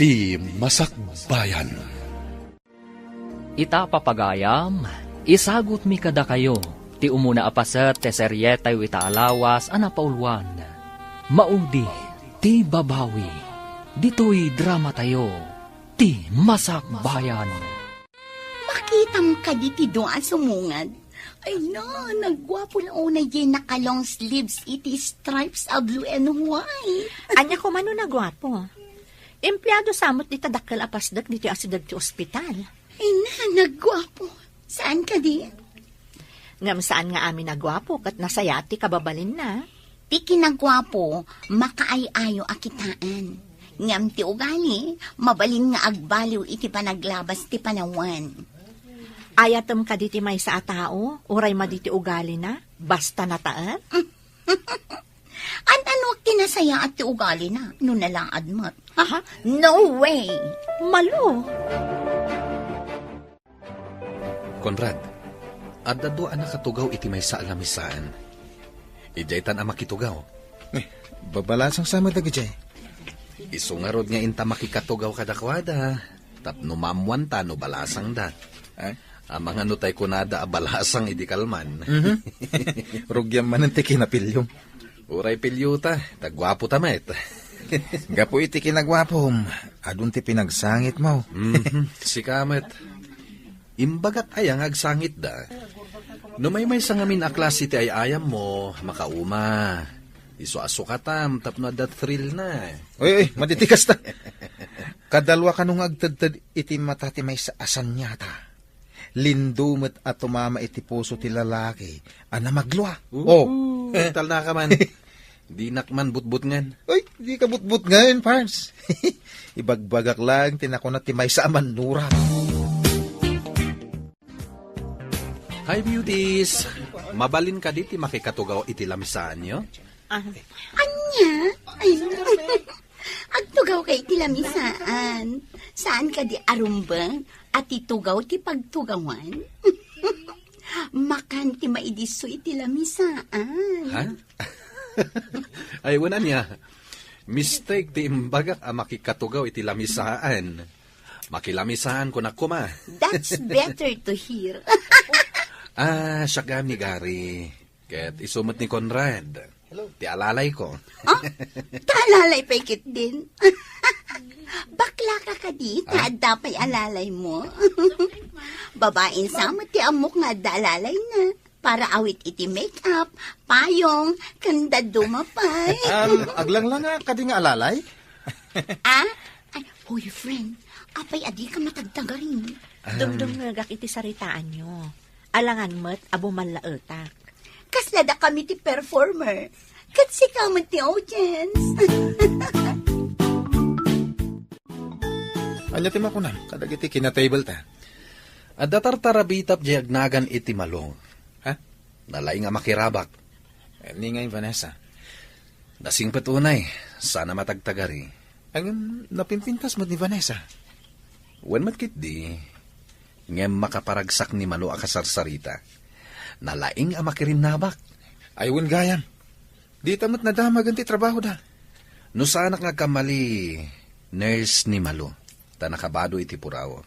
Ti Masakbayan. Ita papagayam, isagot mi kada kayo, ti umuna apaset te serye tayo ita alawas anapaulwan. Maudi, ti babawi, dito'y drama tayo, ti Masakbayan. Makitam ka di ti doon sumungad. Ay na, nagwapo na unay yung naka-long sleeves iti stripes a blue and white. Anya ko man nagwapo. Empleyado samot di tadakkel apasdak dito asidag ti ospital. Ay na, nagwapo. Saan ka di? Ngam saan nga amin nagwapo kat nasayati kababalin na. Ti kinagwapo, makaayayo akitaan. Ngam ti ugali, mabalin nga agbaliw iti panaglabas ti panawan. Ayatem ka diti may sa tao, uray maditi ugali na, basta nataan. Ano kinasaya at ti ugali na, no nalaad mo't. Aha, no way! Malo. Conrad, adda do anak katugaw iti may sa alamisaan. Ijay tan ama kitugaw. Babalasang sama da gajay. Isungarod nga inta makikatugaw kadakwada. Tapno mamuan ta no balasang da. Amang ano tay kunada abalasang idikalman. Rugyam man ang tiki na pilyong. Uray pilyuta, tagwapo tamet. Gapo iti kinagwapom, adun ti pinagsangit mo. Si kamet. Imbagat ayang agsangit da. No may sangamin a klase ti ay ayam mo, makauma. Iso-aso katam, tapno da thrill na. Oy, maditikas ta. Kadalwa ka nung agtadtad iti matati may sa asan nyata. Lindumet at tumama iti puso ti lalaki, ana maglwa. Tal na ka man. Di nakman butbut ngan. Oy, di ka butbut ngayon, Pars. Ibagbagak lang, tinako na ti may sa amanura. Hi, beauties. Mabalin ka diti makikatugaw iti lamisaan nyo? Anya? Ay, agtugaw kay tilamisaan. Saan ka di arumbang at itugaw ti pagtugawan? Makan ti maidiso iti lamisaan. Ha? Ay, wala niya. Mistake ti imbagak a makikatugaw iti lamisaan. Makilamisaan ko na kuma. That's better to hear. Siyagam ni Gary. Ket isumot ni Conrad. Ti alalay ko. Talalay pa ikit din. Bakla ka di, taadapay alalay mo. Babaeng samot ti amok nga dalalay na. Para awit iti make-up, payong, kanda dumapay. Aglang nga ka di nga alalay? Ay, boyfriend, apay adi ka matagtagarin. Dumdum nga iti saritaan nyo. Alangan mo't abo manlaetak. Kaslada kami ti performer. Katsi ka man ti audience. Anya ti makunan, kadag iti kinatable ta. Adatartarabitap jayagnagan iti malong. Ha? Nalay nga makirabak. Ni ngay Vanessa. Dasing patunay, sana matagtagari. Ang napimpintas mo ni Vanessa. Wen matkit di, ngem makaparagsak ni Malo akasarsarita. Nalaing a makirinabak. Aywan gayam. Di tamot na damag ti trabaho da. No sana nga kamali, nurse ni Malo. Ta nakabado iti purawo.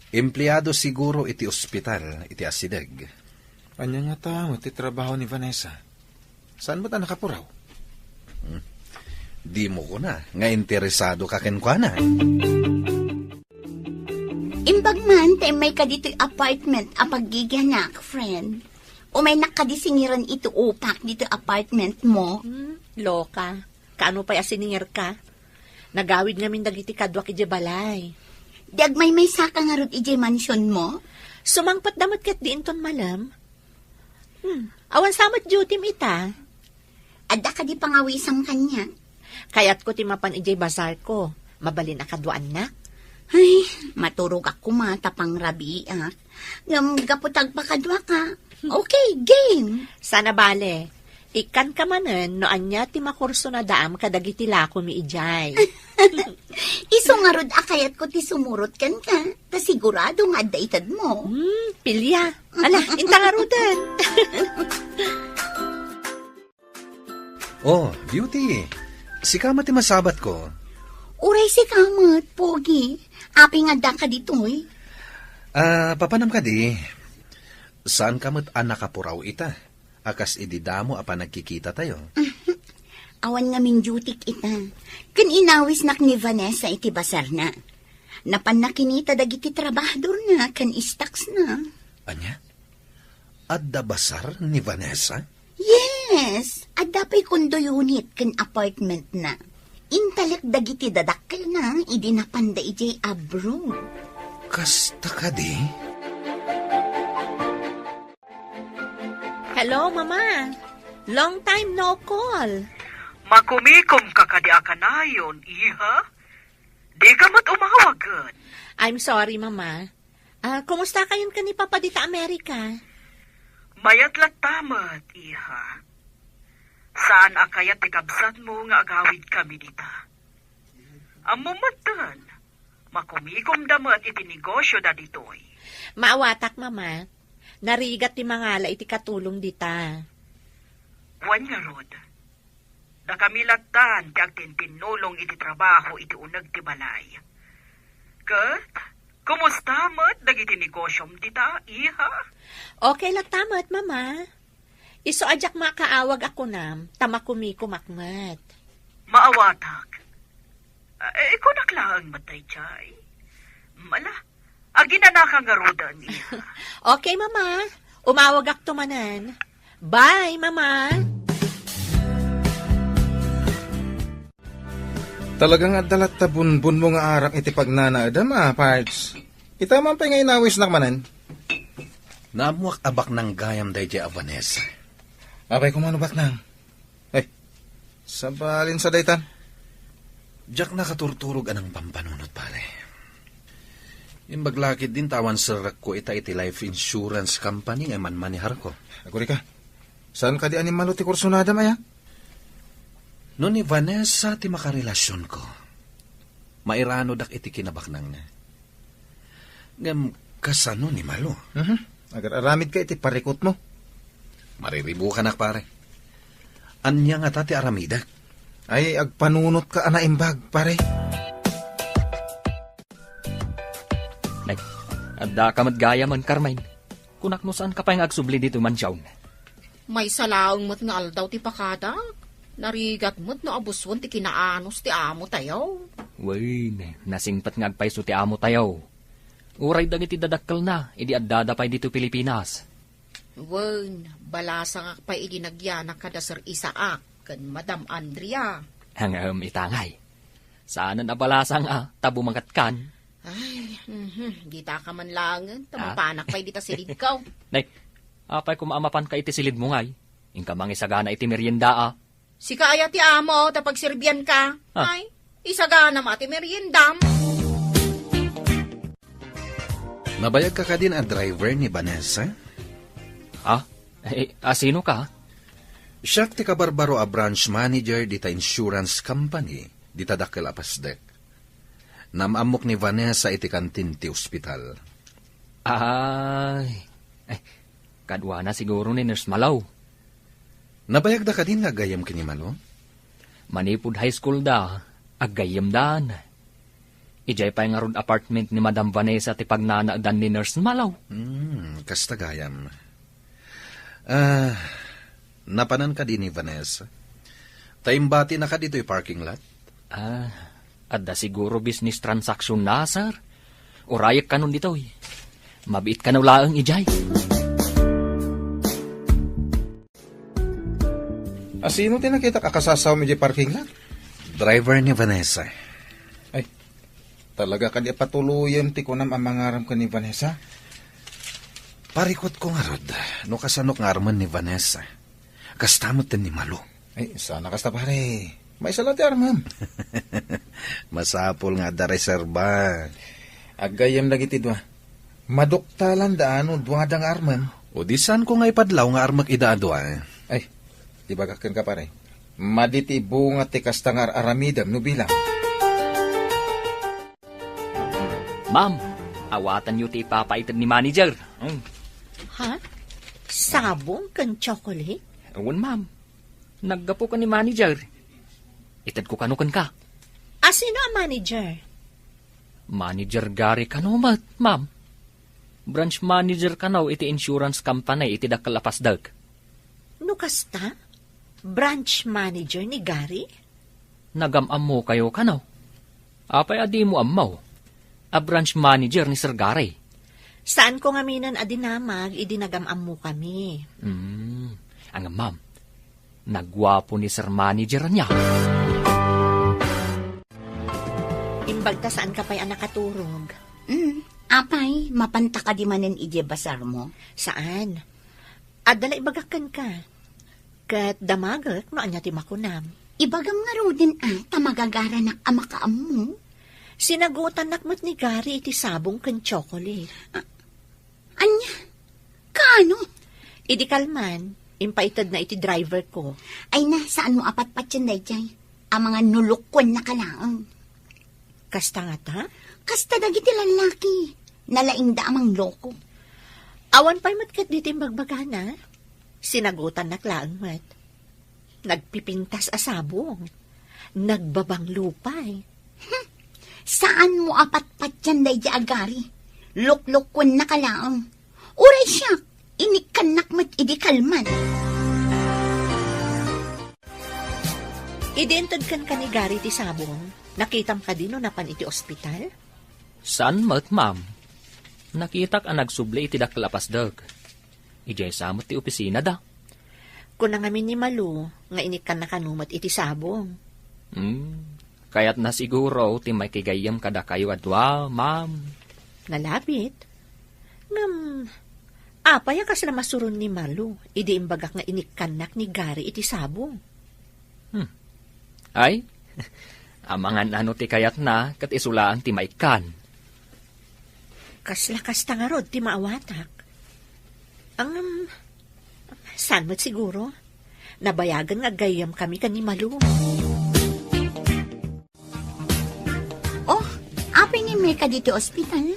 Empleyado siguro iti ospital, iti asideg. Anya nga tamo ti trabaho ni Vanessa. Saan mo ta nakapuraw? Di mo ko na, nga interesado ka kenkwana. Imbag man, tay may kadito'y apartment a paggiganak, friend. O may nakadisingiran ito upak dito apartment mo. Loka, kaano pa yasiningir ka? Nagawid ngamin dagiti kadwak ije balay. Dagmay may saka nga rod ije mansion mo. Sumangpat damot kat diinton malam. Awan samot duty ita. Adda ka di pangawisang kanya. Kayat ko timapan ije bazar ko. Mabalin akadwaan na. Ay, maturog ako matapang rabi, Ngam gaputag pa kadwa ka. Okay, game. Sana bale. Ikan ka manen no anya ti makurso na daam kadagiti lako mi ijay. Iso nga rod akayat ko ti sumurot kan ka. Ta sigurado nga daitad mo. Pilya. Ala, inta nga rodan. Oh, beauty. Si kama ti masabat ko. Uray si kamot, pogi. Api nga da ka dito eh. Papanam ka di. Saan kamot anak kapuraw ita? Akas ididamo apa nagkikita tayo. Awan nga min dutik ita. Kan inawis nak ni Vanessa iti basar na. Napan na kinita dagiti trabahador na, kan istaks na. Anya? Adda basar ni Vanessa? Yes! Adda pa'y condo unit kan apartment na. Intalek dagiti dadakkel na, idi napanda ijay abroad. Kasta ka di? Hello, Mama. Long time no call. Makumikom ka kadi akanayon, iha? Di ka mat umawagad. I'm sorry, Mama. Kumusta kayon ka ni Papa dita Amerika? Mayat tamat, iha. Saan akayat ikabsan mo nga agawid kami dita? Amumatan, makumikom damat iti negosyo da ditoy. Maawatak, Mama. Narigat ti mangala iti katulong dita. Wan nga rod. Da kami latan ti agtintinulong iti trabaho iti unag ti balay. Kat, kumusta mat dagiti negosyom dita, iha? Okay lang tamat, Mama. Iso ajak makaawag ako nam, tamakumi kumakmat. Maawatak. Ikaw naklaan matay, chay. Mala, aginanaka nga rodan, iha. Okay, Mama. Umawag ak tumanan. Bye, Mama. Talagang adalat ta bunbun mo nga arak iti pagnanaada, parts. Ita man pa nga inawis nakmanan. Namuak abak ng gayam day a Vanessa. Abay kumano bat nang? Sabalin sa daytan. Diyak nakaturturog anang pampanunot pare. Imbaglakid din tawan sa ko iti life insurance company nga manmanihar ko. Aguri ka. Saan ka di animalo ti kursunada maya? No ni Vanessa ti makarelasyon ko. Mairano dak iti kinabaknang na. Ngam kasano ni Malo. Agar aramid ka iti parikot mo. Mariribu ka nak pare. Anya nga tati aramida. Ay agpanunot ka anaimbag, pare. Adda ka madgaya man, Carmine. Kunak mo saan ka pa yung agsubli dito man siyaw. May salaong mo't nga aldaw ti pakadak. Narigat mo't no abuswan ti kinaanos ti amo tayo. Way, nasingpat nga agpaiso ti amo tayo. Uray dagiti dadakkel na, idi addada pa'y dito Pilipinas. Wen, balasa nga pa idinagyanak kada Sir Isaac kan Madam Andrea. Hangam itangay. Saan na balasa nga, tabu mangatkan. Ay, di ta ka man langan, tamapanak pa'y dita silid kaw. Nay, apay kumaamapan ka iti silid mo ngay. Ingka mangisagana iti merienda Si kaya ti amo, tapag sirbyan ka. Ay, isagana mati meriendam. Nabayag ka din a driver ni Vanessa? Sino ka? Siya ti kabarbaro a branch manager dita insurance company dita dakkel apasdek. Namamok ni Vanessa iti kantin ti ospital. Kadwa na siguro ni Nurse Malaw. Nabayag da ka din nga gayam kini Malo? Manipud high school da, aggayam daan. Ijay pa nga rod apartment ni Madam Vanessa ti pagnanaadan ni Nurse Malaw. Kasta gayam. Napanan ka din ni Vanessa? Taimbati na ka dito yung parking lot? Adda siguro business transaction na, sir. Urayak ka nun dito eh. Mabiit ka na ulaang ijay. Sino tinakita kakasasaw mi di parking lot? Driver ni Vanessa. Ay, talaga ka di patuluyan ti kunam ang mangaram ka ni Vanessa? Parikot ko nga rod, no kasanok nga arman ni Vanessa. Kastamot din ni Malo. Ay, sana kasta pare. May salat armam. Masapol nga da reserba. Agayam lagi ti dwa. Maduktalan daano duwadang armam. O di saan ko nga ipadlaw nga armak idaadwa. Ay, di bagakan ka pare. Maditi bunga ti kastangar aramidam no bilang. Ma'am, awatan niyo ti ipapaitan ni manager. Ha? Sabong kan chocolate? Awan, ma'am. Naggapo ka ni manager. Itad ko kanukan ka. Sino ang manager? Manager Gary kanumat, ma'am. Branch manager kanaw iti insurance company iti dakalapasdag. No kasta? Branch manager ni Gary? Nagamam mo kayo kanaw. Apay adi mo amaw. A branch manager ni Sir Gary. Saan ko ngaminan adinamag, idinagamam mo kami. Ang ma'am, nagwapo ni Sir Manager niya. Imbagta saan ka pa'y nakaturog? Apay, mapanta ka di manen ije basar mo. Saan? Adala ibagakan ka. Kat damagak no anya ti makunam. Ibagam nga rodin tamagagara na amakaam mo. Sinagutan nakmat ni Gary iti sabong kan chocolate. Anya? Kano? Idi kalman, impaitad na iti driver ko. Ay na, saan mo apat-pat yan dayjay? Ang mga nulukwan na kalaang. Kasta nga ta? Kasta dagiti lalaki. Nalaing da amang loko. Awan pa'y matkat diti magbagana. Sinagutan naklaang mat. Nagpipintas asabong. Nagbabang lupay. Saan mo apat-pat yan dayjay agari? Luklukwan na kalaang. Uray siya, inikan nakmat idi kalman. Identod kan ka ni Gary ti sabong. Nakitam ka din no napan iti ospital? Saan mat, ma'am? Nakitak ang nagsubli iti dakalapasdag. Ijay samot ti opisina da. Kung nangamin ni Malu, nga inikan na kanumat iti sabong. Kaya't na siguro ti may kigayam kada kayo adwa, ma'am. Nalapit. Apaya kas na masuron ni Malu, idi imbagak nga inikanak ni Gary iti sabong. Ay, amangan ano ti kayat na kat isulaan ti maikan. Kaslakas tangarod ti maawatak. Saan mo't siguro? Nabayagan nga gayam kami kan ni Malu. Oh, apay ni Meka dito ospital?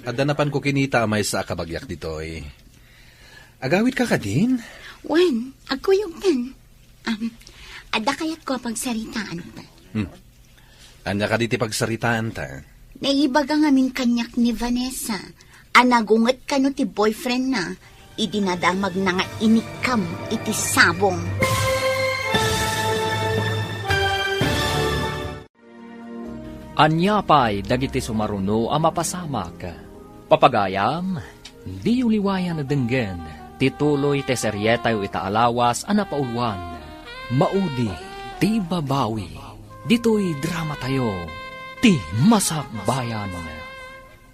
Adanapan ko kinita may sa kabagyak dito eh. Agawit ka din? Wen, agkuyog kan. Ada kayat ko pagsaritaan pa. Anya ka diti pagsaritaan ta? Naibaga ngamin kanyak ni Vanessa. Anagunget ka no ti boyfriend na. Idinadamag na nga inikam iti sabong. Anya pa'y dagiti sumaruno ang mapasamak. Papagayam, di uliwayan na denggen, tituloy te seryetayo itaalawas anapaulwan. Maudi, ti babawi, dito'y drama tayo, ti masakbayan.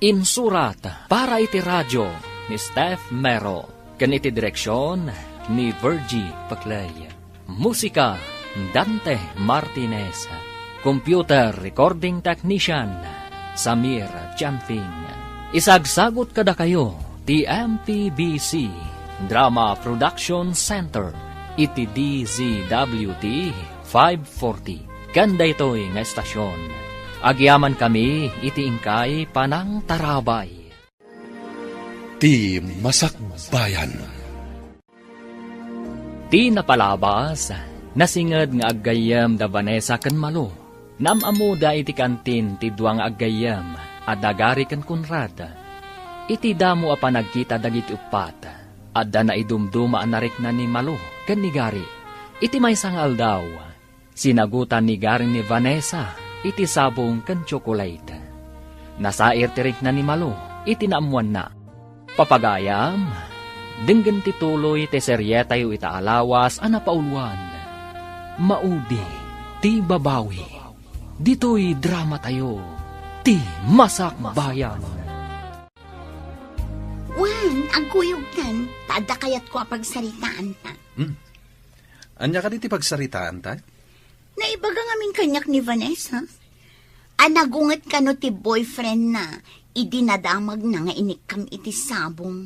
Insurat para iti radyo ni Steph Mero, kan iti direksyon ni Virgie Paclay. Musika, Dante Martinez. Computer Recording Technician, Samir Chanfing. Isagsagot kada kayo, TMPBC, Drama Production Center, iti DZWT 540. Kanda ito'y nga estasyon. Agyaman kami, iti ingkay panang tarabay. Ti Masakbayan. Ti napalabas, nasingad nga aggayam da Vanessa kan Malo. Namamuda iti kantin ti duang aggayam, adagari kan Conrad. Iti damo a panagkita dagiti upat, adda na idumduma anarik na ni Malo kan ni Gary. Iti may sangal daw, sinagutan ni Gary ni Vanessa, iti sabong kan chocolate. Nasair tirik na ni Malo, iti naamuan na. Papagayam, denggan tituloy te seryetayo itaalawas anapaulwan. Maudi, ti babawi. Dito'y drama tayo, ti masakbayan. Wen, agkuyog kan. Tada kayat ko pagsaritaan ta. Anya ka diti pagsaritaan ta? Naibaga ngamin kanyak ni Vanessa. Anagunget ka no ti boyfriend na. Idinadamag na nga inikam iti sabong.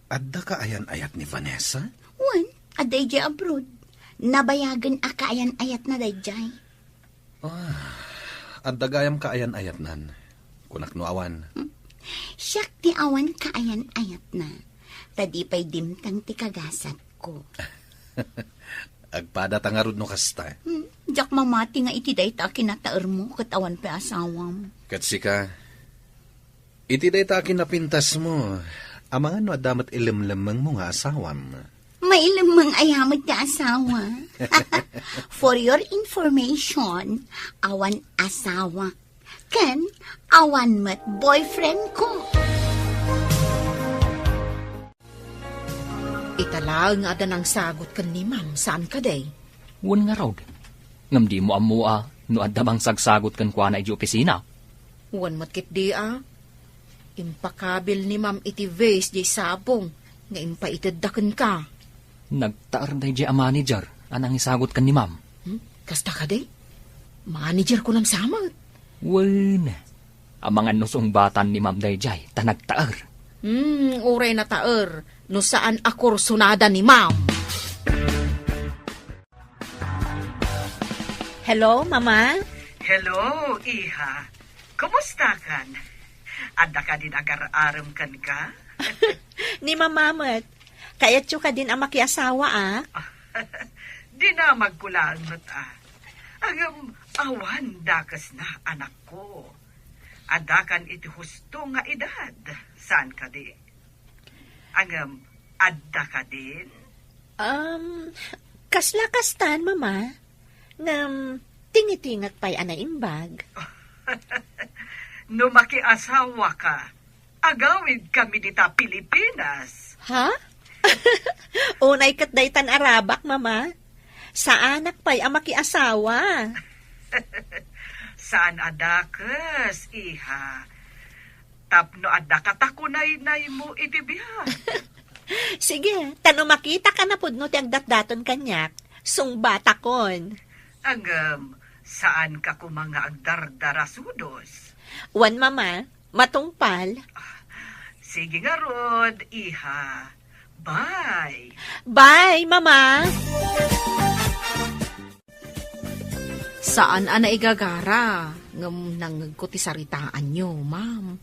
Adda ka ayan-ayat ni Vanessa? Wen, aday jay abroad. Nabayagan akaayan-ayat na dayjay. Adda gayam ka ayan-ayat nan. Kunak no awan. Siyak ti awan kaayan-ayat na. Tadi pa'y dimtang ti kagasat ko. Agpada tangarod no kasta. Jak mamati nga iti dayta kinataer mo katawan pa asawam. Katsika, iti day ta kinapintas mo. Amang ano adamat ilimlamang mo nga asawam. Mailamang ayamat ka asawa. For your information, awan asawa. Ken, awan mat boyfriend ko. Italaang ada ng sagot kan ni ma'am, saan ka day? Wan nga raw. Ngam di mo amua, no adamang sagsagot kan kwa na iji opisina. Wan matkit di Impakabil ni ma'am iti vase di sabong, nga impaitadakan ka. Nagtaar na iji a manager, anang isagot kan ni ma'am. Kasta ka day? Manager ko ng samot. Wan, amang anusong batan ni ma'am dayjay, ta nagtaar. Uray na taer, no saan ako sunada ni ma'am. Hello, Mama? Hello, Iha. Kumusta kan? Ada ka din agar-aram kan ka? Ni Mamamat. Kayat ka din ang makiasawa, Di na magkulaan mo't Agam awan dakas na anak ko. Adakan iti husto nga edad. Saan ka di? Agam adda ka din? Kasla-kastan, Mama. Ngam, tingitingat pa'y anaimbag. No makiasawa ka, agawid kami dita Pilipinas. Ha? Unay kat daytan Arabak, Mama. Sa anak pa'y ang makiasawa. Saan adakas, Iha? Tapno adda katakunay-nay mo itibiyag. Sige, tano makita ka na pudno ti agdatdaton kanyak. Sungbata kon. Agam, saan ka kumanga agdardarasudos? Wan, Mama, matungpal. Sige nga, Rod, Iha. Bye! Bye, Mama! Saan ana igagara? Ngam nangagkuti saritaan nyo, ma'am.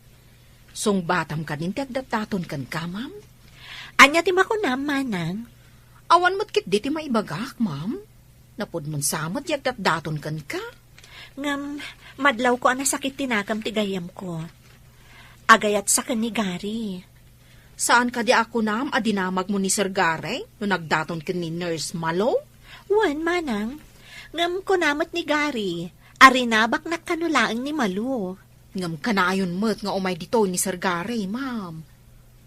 Song batam ka din ti agdataton kan ka, ma'am? Anya ti makunam, Manang? Awan mo't kit di ti maibagak, ma'am. Napod mon samot ti agdataton kan ka. Ngam, madlaw ko ang nasakit tinakam ti gayam ko. Agayat sa kanigari. Saan ka di ako nam adinamag mo ni Sir Gary no nagdaton ken ni Nurse Malo? Wan, Manang. Ngam ko namat ni Gary. Arinabak na kanulaang ni Malu. Ngam kanayon mo't nga umay dito ni Sir Gary, ma'am.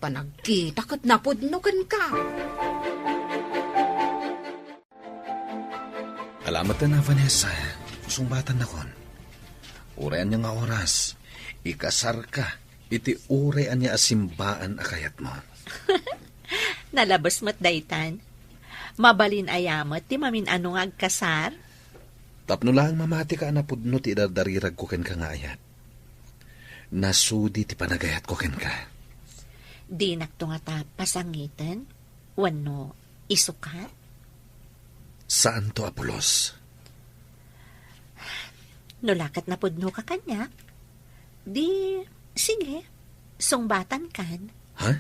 Panagkita kat napod no kan ka. Alamat na, Vanessa. Sumbatan na kon. Urayan niya nga oras. Ikasar ka. Iti urayan niya asimbaan akayat mo. Nalabas mat daytan. Mabalin ayamat ti mamin ano nga agkasar. Tapno lang mamati ka na pudno ti idardarirag ko ken ka nga ayat. Nasudi ti panagayat ko ken ka. Di nakto nga ta pasangitan. Wano, isukat. Saan to, Apolos? Nulakat na pudno ka kanya. Di, sige, sungbatan kan. Ha?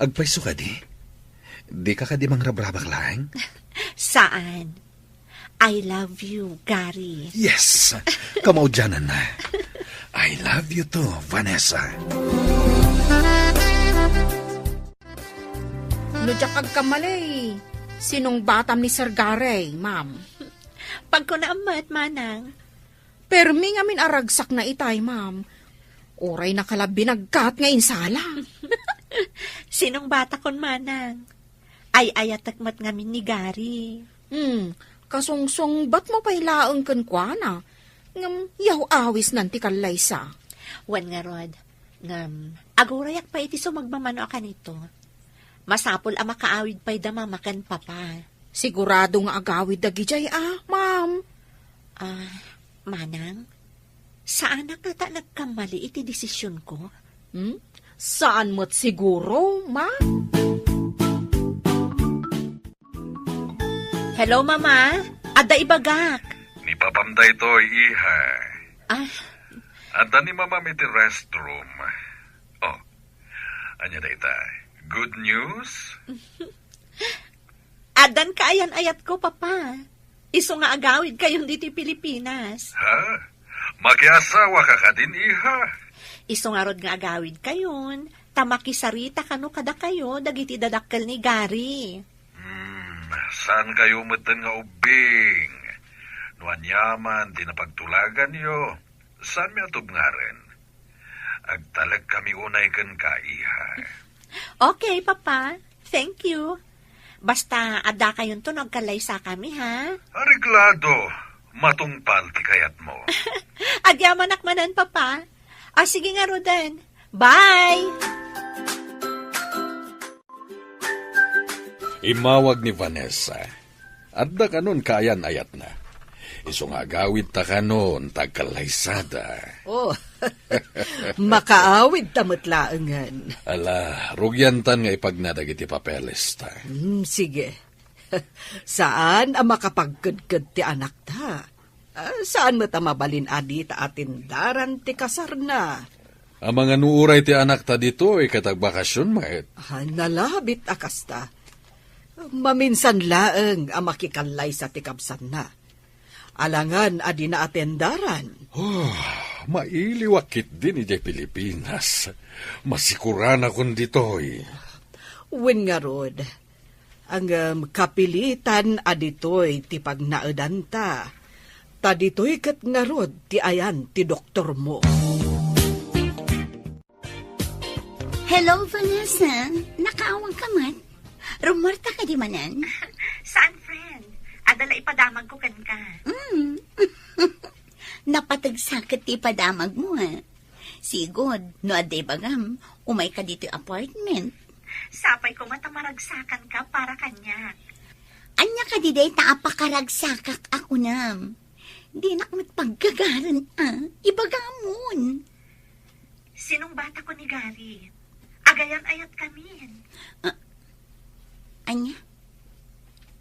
Agpaiso ka di? Di ka di mangrabrabak lang? Saan? I love you, Gary. Yes! Kamaudyanan na. I love you too, Vanessa. Nudyak agkamalay. Sinong batam ni Sir Gary, ma'am? Pag ko naamat, Manang. Permi nga min aragsak na itay, ma'am. Oray na kalabi nagkat nga insala. Sinong bata kon, Manang? Ay ayatakmat ngamin ni Gary. Kasungsong ba't mo pailaang kan kwa na? Ngam, yaw awis nanti kalaysa. Wan nga, Rod. Ngam, agurayak pa iti sumagmamano ka nito. Masapol ang makaawid pa'y damamakan papa. Sigurado nga agawid dagijay ma'am. Manang, saan na kata nagkamali iti desisyon ko? Saan mo't siguro, ma? Hello, Mama. Ada ibagak. Ni papamday to, Iha. Anda ni mama iti restroom. Anya da ita. Good news? Adan ka ayan-ayat ko, papa. Iso nga agawid kayon dito Pilipinas. Ha? Magiasawa ka ka din, iha. Iso nga rod nga agawid kayon. Tamakisarita kano kada kayo, dagiti dadakkel ni Gary. Saan kayo matan nga ubing? Nuan yaman, di napagtulagan yo. Saan mi atog nga rin? Agtalag kami unay kan ka, iha. Okay, papa. Thank you. Basta ada kayon to nagkalaysa kami, ha? Ariglado, matungpal ti kayat mo. Adyaman akmanan, papa. Sige nga, Rodan. Bye! Imawag ni Vanessa. Adda kanon kayan ayat na. Iso nga gawid ta kanon tagkalaysada. Oh, makaawid tamatlaangan. Ala, rugyantan nga ipagnadag iti papeles ta. Sige. Saan ang makapagkadkad ti anak ta? Saan mo ta mabalin adi ta atindaran ti kasar na? Ang mga nuuray ti anak ta dito ay katagbakasyon, maet. Nalabit akasta. Maminsan laeng ang makikalay sa tikabsan na. Alangan adi na atendaran. Oh, mailiwakit din iti Pilipinas. Masikuran akong ditoy. Wen nga rod, ang kapilitan aditoy ti pagnaadan ta. Ta ditoy kat nga rod ti ayan ti doktor mo. Hello, Vanessa. Nakaawang ka man. Rumarta ka di manan? Saan, friend? Adala ipadamag ko kan ka. Napatagsakat ti padamag mo, ha? Sigod, no aday bagam, umay ka dito apartment. Sapay ko matamaragsakan ka para kanya. Anya ka di day taapakaragsak ako nam. Di na kamit paggagaran, ibagamon. Sinong bata ko ni Gary? Agayan ayat kami. Anya?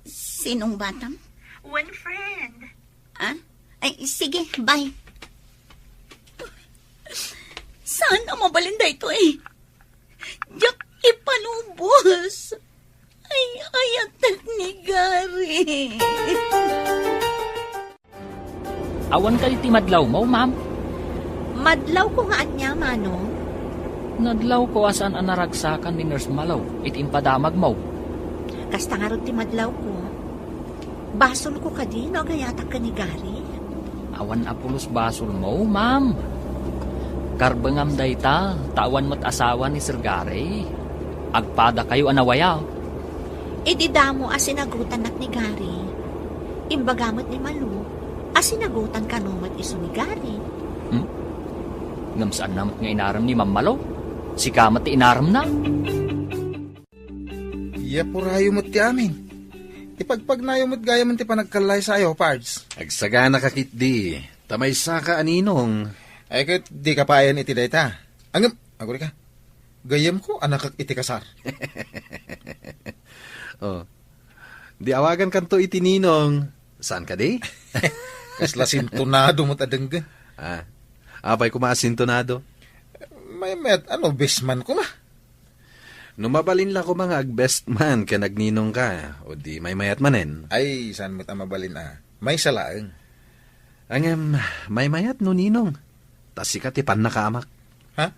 Sinong batam? One friend. Ay, sige, bye. Saan ang mabalinda ito eh? Diyak ipalubos. Ay, ayatak ni Gary. Awan ka iti madlaw mo, ma'am. Madlaw ko nga anya, Mano. Nadlaw ko asan ang naragsakan ni Nurse Malaw, iti impadamag mo. Kasta nga ron ti madlaw ko. Basol ko ka din, no, gayatak ka ni Gary. Awan apulos basol mo, ma'am. Karbangam dayta, tawan mo't asawa ni Sir Gary. Agpada kayo anawayaw. Ididamo asinagutan nak ni Gary. Imbagamot ni Malu, asinagutan ka numat iso ni Gary. Ngam saan namat nga inaram ni Ma'am Malaw? Si kamat ti inaram na. Iya purayo mo't ti amin. Ipagpagnayo mo't gaya man ti panagkalay sayo, Pards. Agsagana ka kitdi. Tamay saka aninong. Ay kat di ka payan iti dayta. Angam, aguri ka. Gayam ko anak iti kasar. Oh. Di awagan kanto iti ninong. Saan ka di? Kasla sintonado mo't adenggan. Apay ko maasintonado. May bestman ko ma. Numabalin lang ko mga ag-best man ka nagninong ka. O di may mayat manen. Ay, saan mo't mabalin May salaang. May mayat no ninong. Tas sikat ipan nakaamak. Ha?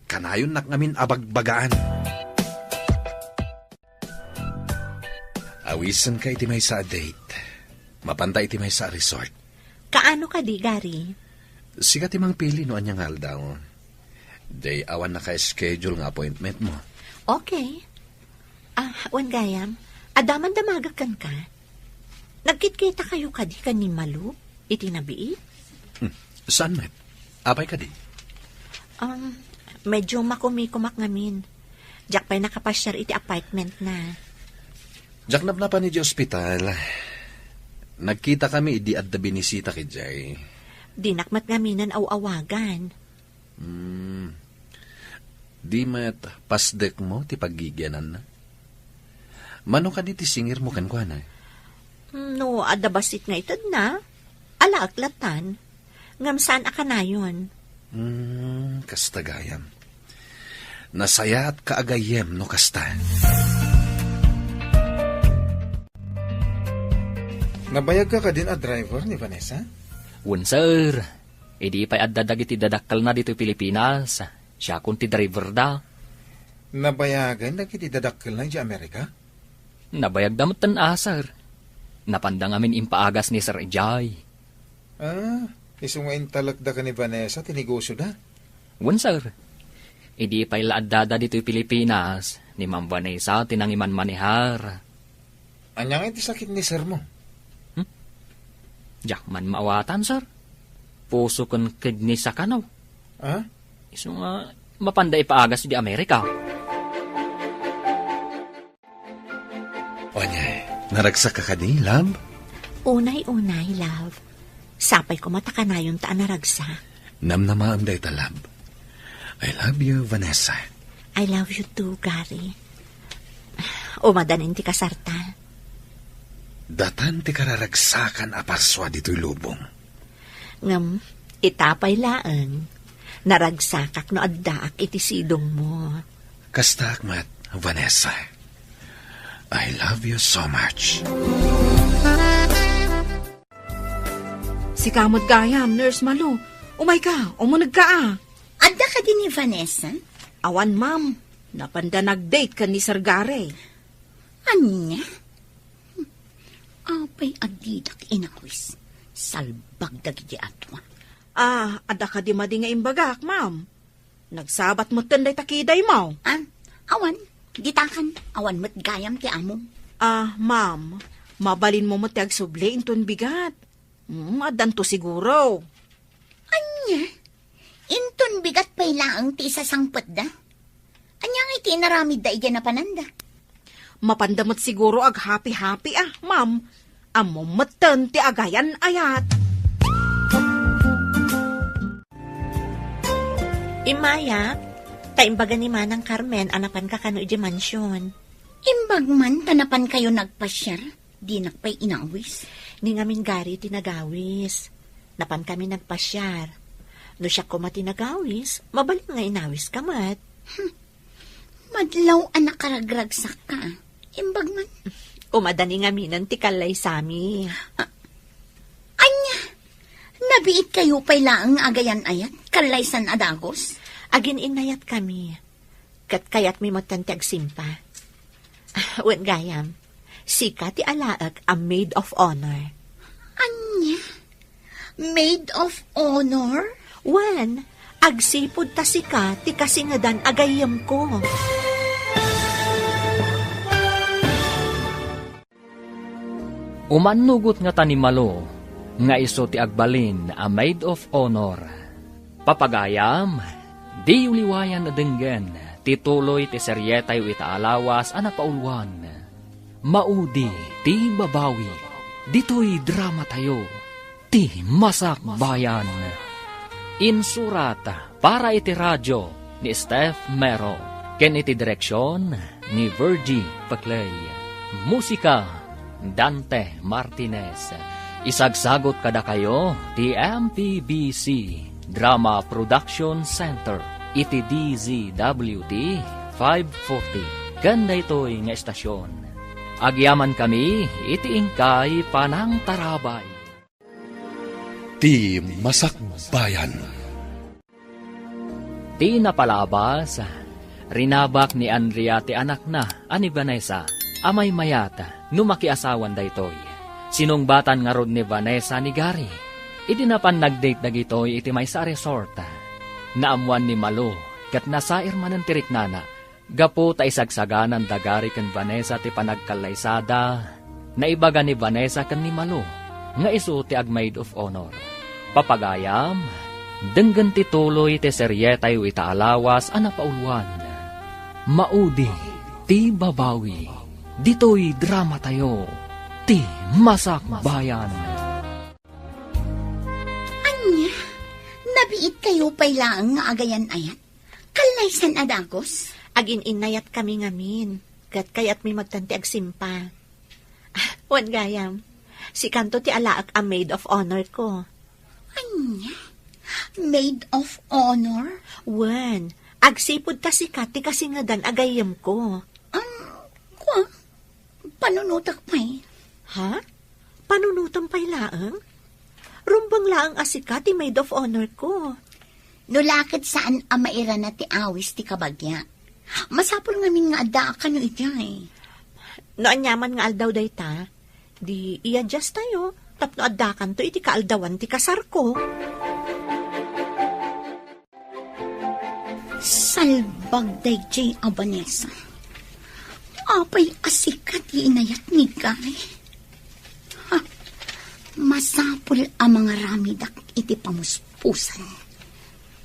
Kanayon nak ngamin abagbagaan. Awisan ka iti may sa date. Mapanta iti may sa resort. Kaano ka di, Gary? Sikat imang pili no anyang haldaw. Day awan na ka-schedule nga appointment mo. Okay. Wan gayam, adaman damagakan ka. Nagkitkita kayo kadi ka ni Malu? Iti nabii? Saan met? Apay ka di? Medyo makumikumak ngamin. Diyak pa'y nakapasyar iti apartment na. Diyak napnapa ni di ospital. Nagkita kami idi at da binisita ki Jay. Dinakmat ngaminan aw-awagan. Di met pasdek mo ti paggigyanan na. Mano ka di ti singir mo kan kwa na? No, adabasit nga itad na. Alaaklatan. Ngam saan akanayon? Kastagayam. Nasaya at kaagayem no kasta. Nabayag ka din a driver ni Vanessa? Wen, sir. Idi pa'y addadag iti dadakkel na dito Pilipinas. Siya kung ti driver da. Nabayagan na kiti dadakkel na di Amerika? Nabayag damot tan sir. Napandang amin impaagas ni Sir Ejay. Isungain talagda ka ni Vanessa, tinegosyo da? Wen, sir. Idi pa'y laaddada dito Pilipinas. Ni Ma'am Vanessa tinangiman manihar. Anyang iti sakit ni sir mo? Jak man maawatan, sir. Puso kon kidney sa kanaw. Iso nga, mapanda ipaagas di Amerika. Onyay, naragsak ka kani, love? Unay-unay, love. Sapay ko matakanayon taan naragsa. Namnamaam day ta, love. I love you, Vanessa. I love you too, Gary. Umadanin ti kasarta. Datan ti kararagsakan aparswa dito'y lubong. Ngam, itapay laang. Naragsakak no addaak iti sidong mo. Kasta akmat, Vanessa. I love you so much. Si kamot gayam, Nurse Malu. Umay ka, umunag ka Adda ka din ni Vanessa? Awan, ma'am. Napanda nag-date ka ni Sir Gary. Anya? Apay agdidak inawis. Salbag dagiti atwa. Ada ka di madi nga imbagak, ma'am. Nagsabat mo tanday takiday mo. Awan, gitakan. Awan mo't gayam ti amo. Ma'am, mabalin mo ti agsubli inton bigat. Adan to siguro. Anya? Inton bigat pa'y laang ti isasangpot da? Anya nga iti naramid da igyan na pananda? Mapandamot siguro ag happy-happy ma'am. Amo matan ti agayan ayat. Imaya, taimbaga ni Manang Carmen, anapan ka kano iti mansyon. Imbag man, tanapan kayo nagpasyar. Di nakpay inawis. Ni ngamin Gary tinagawis. Napan kami nagpasyar. No siya ko matinagawis, mabaling nga inawis ka mat. Madlaw anak karagragsak ka. Imbag man. Umadani nga minan ti kalay sami. Anya, nabiit kayo pa'y laang agayan ayat, kalaysan adagos. Agin inayat kami. Kat kayat mi magtantiag simpa. Wen gayam, sika ti alaag a maid of honor. Anya, maid of honor? Wen, agsipod ta sika ti kasingadan agayam ko. Umanugot nga tanimalo, nga iso ti agbalin a maid of honor. Papagayam, di uliwayan na denggen, tituloy ti seryetay itaalawas a napaulwan. Maudi ti babawi, dito'y drama tayo, ti masak bayan. Insurat para iti radyo ni Steph Mero, ken iti direksyon ni Virgie Paclay. Musika Dante Martinez. Isagsagot kada kayo ti MPBC Drama Production Center iti DZWD 540. Ganda ito'y nga estasyon. Agyaman kami iti ingkay Panang Tarabay. Ti Masakbayan. Ti napalabas, rinabak ni Andrea ti anak na ani Vanessa, amay mayata, numakiasawan daytoy. Sinungbatan nga rod ni Vanessa ni Gary. Iti napan nag-date dagitoy iti may sa resort. Naamuan ni Malo, kat nasair man ang tiriknana. Gapo ta isagsaganan da Gary ken Vanessa ti panagkalaysada. Naibaga ni Vanessa ken ni Malo, nga isu ti ag maid of honor. Papagayam, denggan ti tuloy ti seryetay itaalawas a napaulwan. Maudi ti babawi, dito'y drama tayo, ti masak bayan. Anya, nabiit kayo pa'y laang nga agayan ayat? Kalaysan adagos? Agin inayat kami ngamin, kat kayat mi magtanti agsimpa. Wan gayam, si kanto ti alaak a maid of honor ko. Anya, maid of honor? Wan, agsipod ta si Kati kasi nga dan agayam ko. Kwa, panunutak pa'y. Ha? Panunutan pa'y laang? Rumbang laang asika ti maid of honor ko. Nulakad saan amaira na ti awis ti kabagya. Masapol ngamin nga ada ka nyo ijay. No anyaman nga aldaw day ta, di i-adjust tayo. Tapno addakan to iti kaaldawan ti kasar ko. Salbag day jay Abanesa. Apay asika ti inayat ni Gay. Ha, masapol ang mga ramidak iti pamuspusan.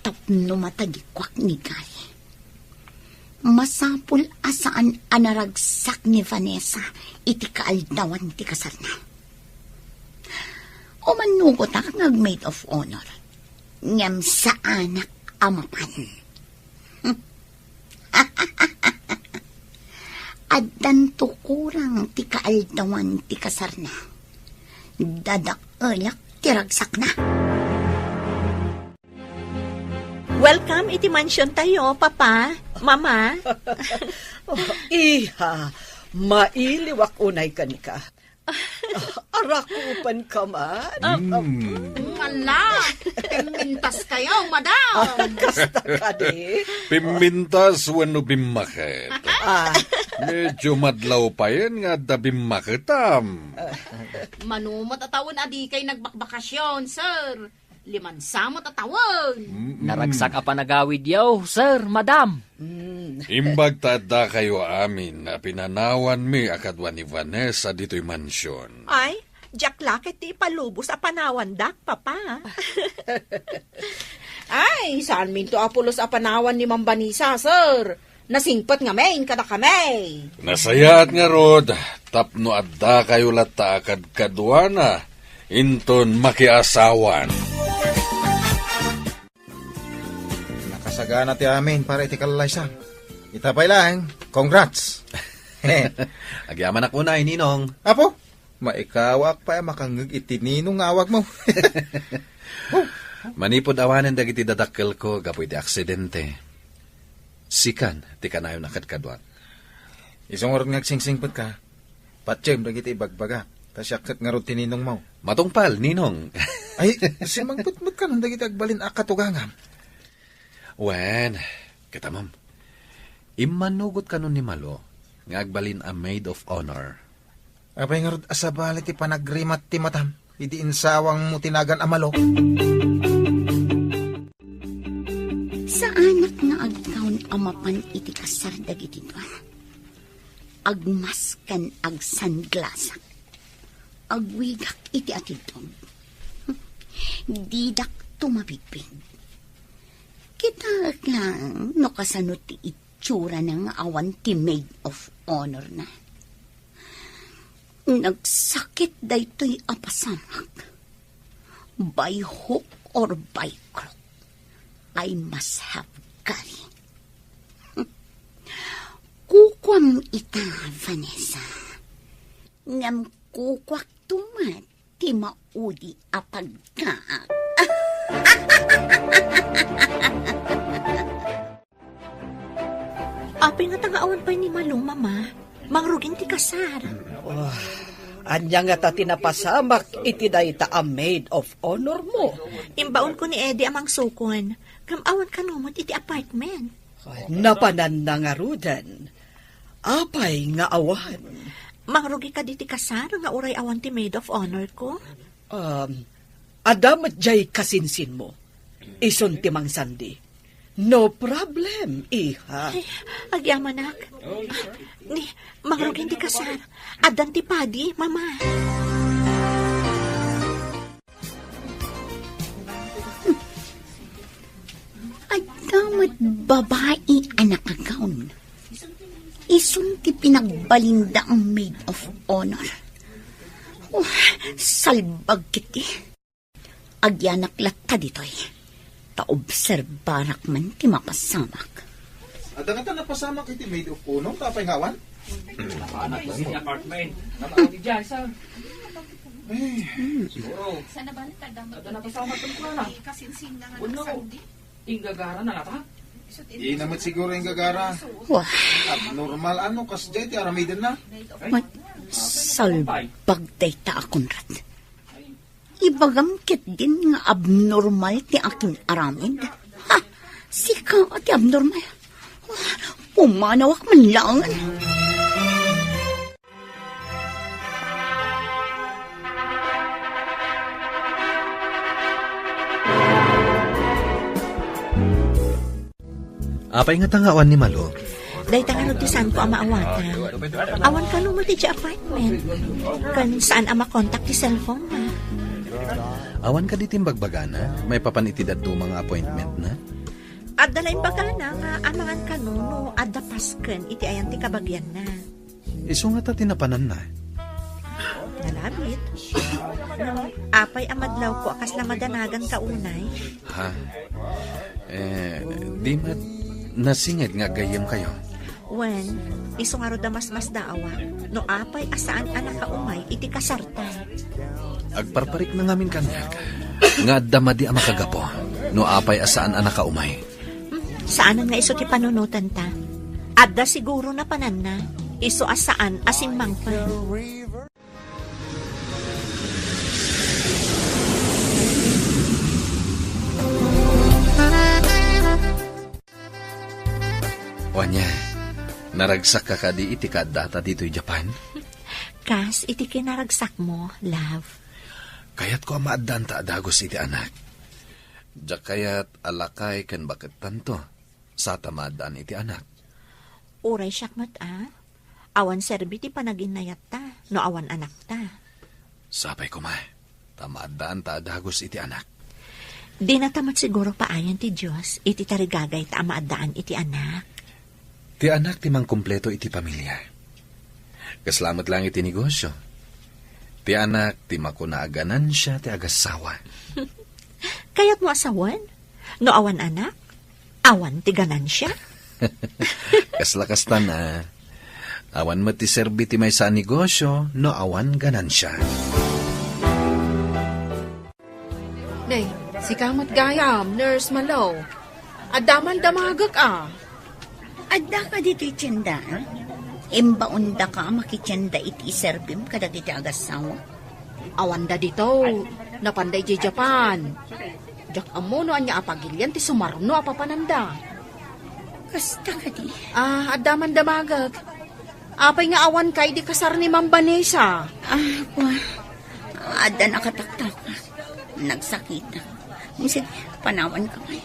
Tapno matagikwak ni Gay. Masapul asaan anaragsak ni Vanessa iti kaaldawan ti kasar na. O manugot ak nag-maid of honor. Ngam sa anak amapan. Addan tukurang ti kaaldawan ti kasar na. Dadak-alak ti ragsak na. Welcome iti mansion tayo, Papa, Mama. Iha, mailiwak unay ka ni ka. Arakupan ka man. Wala, pimintas kayo, madam. Kasta ka di. Pimintas wano bimakit. Medyo madlaw pa yan nga da bimakitam. Manumot atawon adi kay nagbakbakasyon, sir. 5 samot atawon. Naragsak a panagawid yaw, sir, madam. Imbag tada kayo amin na pinanawan mi akadwa ni Vanessa dito'y mansyon. Ay, Jack Lakit ti palubos a panawan dak, Papa. Ay, saan minto apulos apanawan ni Mambanisa, sir? Nasingpat nga main kada kami. Nasayat nga rod, tapno adda kayo lata akad kadwana, inton makiasawan. Nakasagana ti amin para iti kalaysa. Itapay lang, congrats. Agyaman ako na, Ninong. Apo, maikawak pa makangag iti ninong awag mo. Manipod awanan dagiti dadakkel ko, gapo iti aksidente. Sikan, ti kanayon akad-kadwan. Isang oras ngagsingsingpot ka, patsyem dagiti ibagbaga, tasyakat nga ron tininong mo. Matungpal, Ninong. Ay, simangputmut ka nung dagiti agbalin akatugangam. Wen, kita ma'am. Imanugot ka nun ni Malo, nga agbalin a maid of honor. Apay nga ron asabali ti panagrimat ti matam, idi insawang mo tinagan amalo. Sa anak nga agkaon amapan iti kasar dagiti duan. Agmaskan ag sunglassak. Agwigak iti atidog. Didak tumabigpig. Kita lang no kasano ti itsura ng awan ti maid of honor na. Nagsakit daytoy apasamak. By hook or by crook, I must have Gary. Kukwam ita, Vanessa. Ngam kukwak tumat, ti maudi apagkaak. Api nga tangaawan pa ni Malong, Mama. Mangrugin ti kasar. Anya nga ta tinapasamak iti dayta a maid of honor mo. Imbaon ko ni Eddie amang sukon. Kamawan kanumot iti apartment. Napanan na nga rudan. Apay nga awan. Mangrugi ka diti kasar nga uray awan ti maid of honor ko. Adamat jay kasinsin mo. Ison ti Mang Sandy. No problem, iha. Ay, agyamanak. Ni, mangrugi ti kasar. Adan ti padi, Mama. Ay damat babae anak agaon. Isun ti pinagbalinda ang maid of honor. Oh, salbag kiti. Agyanak latta ditoy. Taobserbarak man ti mapasamak. Ada nga ta napasamak iti maid of honor, tapay ngawan? Anak ko sa apartment. Nakakawid dyan, sir. Siguro. Sana ba nagkadamot? Ada na kasama ko na. Kasinsin na nga Uno. Inggagara na nata. Di naman siguro yung gagara. Wah, Abnormal ano, kasjay ti aramiden na. Salbag day ta akunrat. Ibagam ket din nga abnormal ti akin aramid. Ha, sika ti abnormal. Pumanawak man lang. Apay nga tangawan ni Malo. Dahil tangan ti saan ko ang maawatan. Awan ka mo ti apartment. Kan saan ang makontak ti cellphone na. Awan ka ditim bagbagana, may papanitidad do mga appointment na. At dalain baga na nga amangan ka no at dapasken iti ayan ti kabagyan na. Iso nga ta tinapanan na. Nalabit. No, apay amadlaw ko akas na madanagan ka unay. Ha? Di mat nasinged nga gayem kayo. When, iso nga ro damas daawa, no apay asaan anak ka umay iti kasarta. Agparparik na ngamin kanyak. Nga damadi ang makagapo. No apay asaan anak ka umay. Saanan nga iso ti panunutan ta? Adda siguro na panan na. Iso asaan asimang pa. Wanya, naragsak ka kadi iti kadata dito'y Japan? Kas, iti kinaragsak mo, love. Kayat ko maaddan ta adagos iti anak. Diyak kayat alakay kan bakit tanto sa tamadaan iti anak. Uray siyak mat awan serbi ti panaginayat ta, no awan anak ta. Sabay ko ma, tamadaan ta adagos iti anak. Di natamat siguro paayan ti Diyos, iti tarigagay ta amaadaan iti anak. Ti anak ti mang kumpleto iti pamilya. Kaslamat lang iti negosyo. Ti anak ti makunaaganan siya ti agasawa. Kaya't mo asawan? No awan anak? Awan ti ganansya? Kaslakastan na. Awan mo ti serbi ti may sa negosyo, no awan ganansya. Day, si Kamat Gayam, Nurse Malo. Adaman damagak Adda ka dito'y tiyenda. Imbaunda ka makitiyenda iti serbim kadag iti agasawa. Awanda dito, napanday di Japan. Jak amono anya apagilyan ti sumarno apapananda. Kasta ka di. Adaman damagag. Apay nga awan kay di kasar ni Ma'am Vanessa. Adda nakataktak. Nagsakita. Sige, panawan ka may.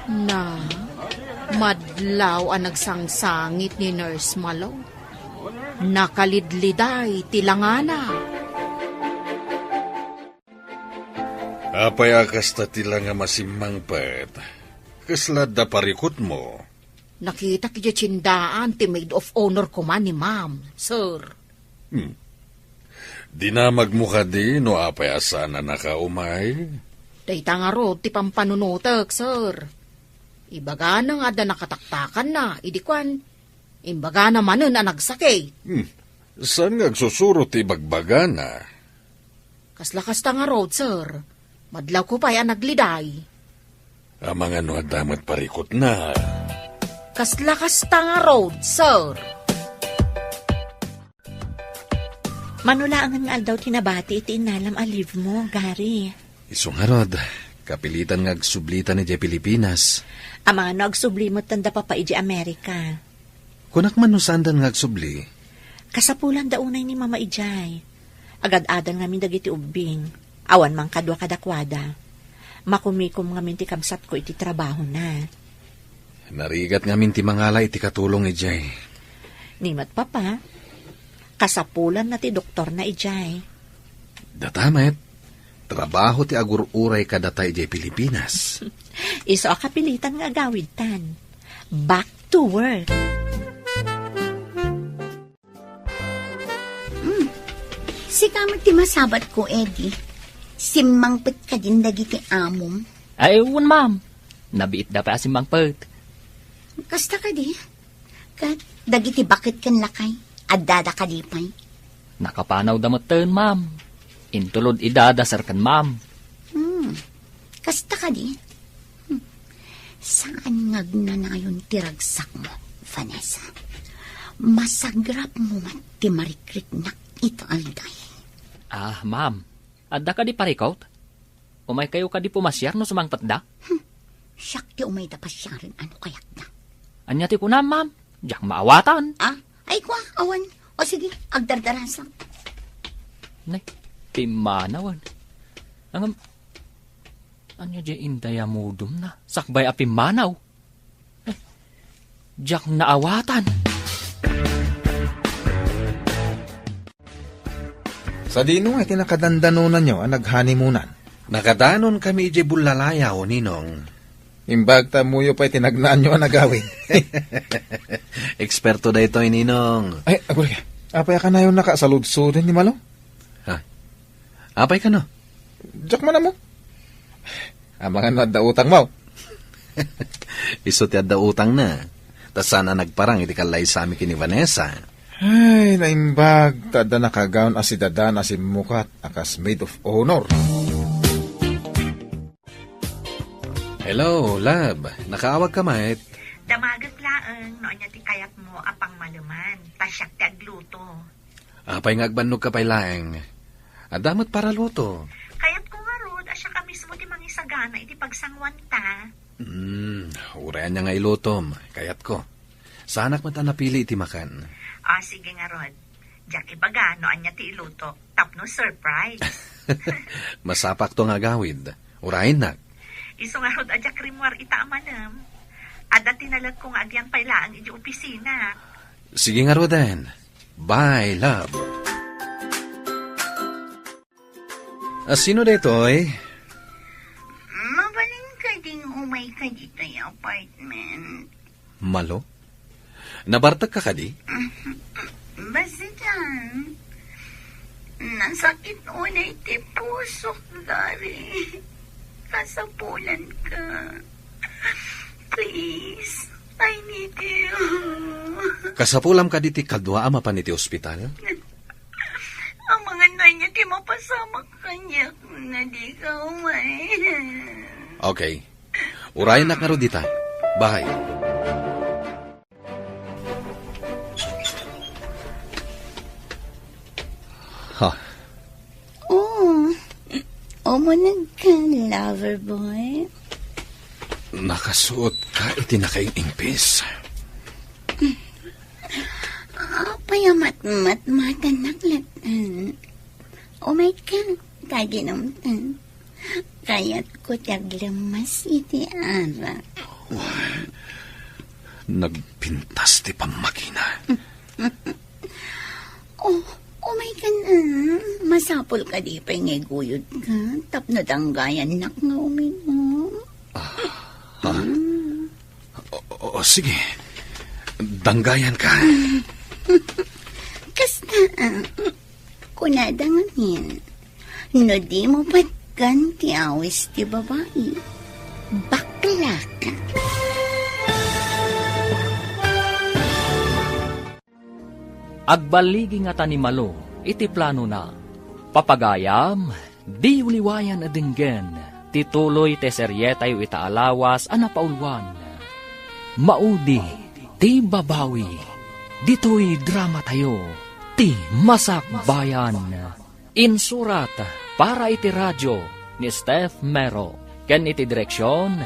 Na, madlaw ang nagsangsangit ni Nurse Malo. Nakalidliday tilangana. Apay akas ta tila nga masimang pet. Kaslad da parikot mo. Nakita kaya tsindaan ti maid of honor ko man ni Ma'am, sir. Dinamag mo ka di no apay asana nakaumay. Dayta nga ro ti pampanunutek, sir. Ibaga na nga da nakataktakan na, idikwan. Imbaga naman na nagsakit. Saan nga agsusuro ti bagbaga na? Kaslakas ta nga road, sir. Madlaw ko pa yan nagliday. Amang ano damat parikot na. Kaslakas ta nga road, sir. Manulaangan nga daw tinabati iti inalam aliv mo, Gary. Isungarod, kapilitan nga agsublitan ni Jay Pilipinas. Ama no agsublimot tanda pa iji Amerika. Kunak man no sandan nga agsubli. Kasapulan daunay ni Mama Ijay. Agad-adal ngamin dagiti ubing. Awan mang kadwa kadakwada. Makumikom ngamin ti kamsat ko iti trabaho na. Narigat ngamin ti mangala iti katulong Ijay. Nimat papa. Kasapulan na ti doktor na Ijay. Datamet, trabaho ti agur-uray kadatay Ijay Pilipinas. Iso akapilitan nga agawid tan. Back to work. Si Kamat ti masabat ko, Eddie. Simangpit ka din dagiti amom. Ay, ma'am. Nabiit da pa asimang pert. Kasta ka di. Kat, dagiti bakit kan lakay. Adada ka di pa'y. Nakapanaw da matan, ma'am. Intulod idadasar kan, ma'am. Kasta ka di. Saan ngagnanayon tiragsak mo, Vanessa? Masagrap mo mat ti marikrik na ito alday. Ah, ma'am. Adda ka di parikot? Umay kayo ka di pumasyar no sumangpat da? Siyak ti umay da pasyarin ano kayak na. Anya ti kuna, ma'am. Diyak maawatan. Ay kwa, awan. O sige, agdardaras lang. Nay, pimanawan. Anya di indaya mudum na. Sakbay a pimanaw. Diyak naawatan. Sa dino ay tinakadandanunan nyo ang naghanimunan. Nakadanon kami ije bulalayaw, Ninong. Imbag tamuyo pa'y tinagnaan nyo ang nagawin. Eksperto da ito, Ninong. Ay, agul ka. Apay ka na yung nakasaludsudan ni Malo? Ha? Apay ka no? Diyak man na mo. Amangan mo at da utang mo. Iso ti adda utang na. Tas sana nagparang iti kalay sa amin kini Vanessa. Ay, naimbag. Tada nakagaon as si Dada na si Mukat akas maid of honor. Hello, love. Nakaawag ka, mate. Damagat laeng, noon niya ti kayat mo apang maluman, tasyak ti agluto. Apay nga agbannog ka pay laeng. Adamot para luto. Kayat ko nga rod, asya ka mismo ti mangisagana, iti pagsangwan ta. Urayan niya nga ilutom. Kayat ko. Sanak mata napili iti makan. Sige nga rod. Diyak ibaga, noon niya ti iluto, tapno surprise. Masapak to nga gawid. Urayin na. Iso nga rod, adyak rimwar ita amanam. Ada tinalag kong agyan pailaang iti opisina. Sige nga Roden. Bye, love. Sino detoy? Mabalin ka ding umay ka dito yung apartment. Malo? Nabartag ka di? Basta dyan. Nasakit unay ti puso, Dari. Kasapulan ka. Please, I need you. Kasapulam ka diti kadwa ama pa niti ospital? Ang mga nanya ti mapasama kanya na di ka umay. Okay. Urayan na ka ro dita. Bye. Ha? Umunag ka, lover boy. Nakasuot ka iti nakaing-ingpis. Payamat-mat-matan naklatan. Umay ka, kaginamtan. Kaya't ko taglamas iti ara. Nagpintas ti pamakina. Umay ka na. Masapol ka di pa ngeguyod ka. Tapno danggayan nak nga uminom. Sige. Danggayan ka. Kasta, kunadangamin. No di mo patgan ti awis ti babae. Bakla ka. Agbaligi nga ta ni Malo, iti plano na. Papagayam, di uliwayan adinggen, tituloy te seryetay itaalawas anapaulwan. Maudi, ti babawi, dito'y drama tayo, ti masak bayan. Insurat para iti radyo ni Steph Mero, ken iti direksyon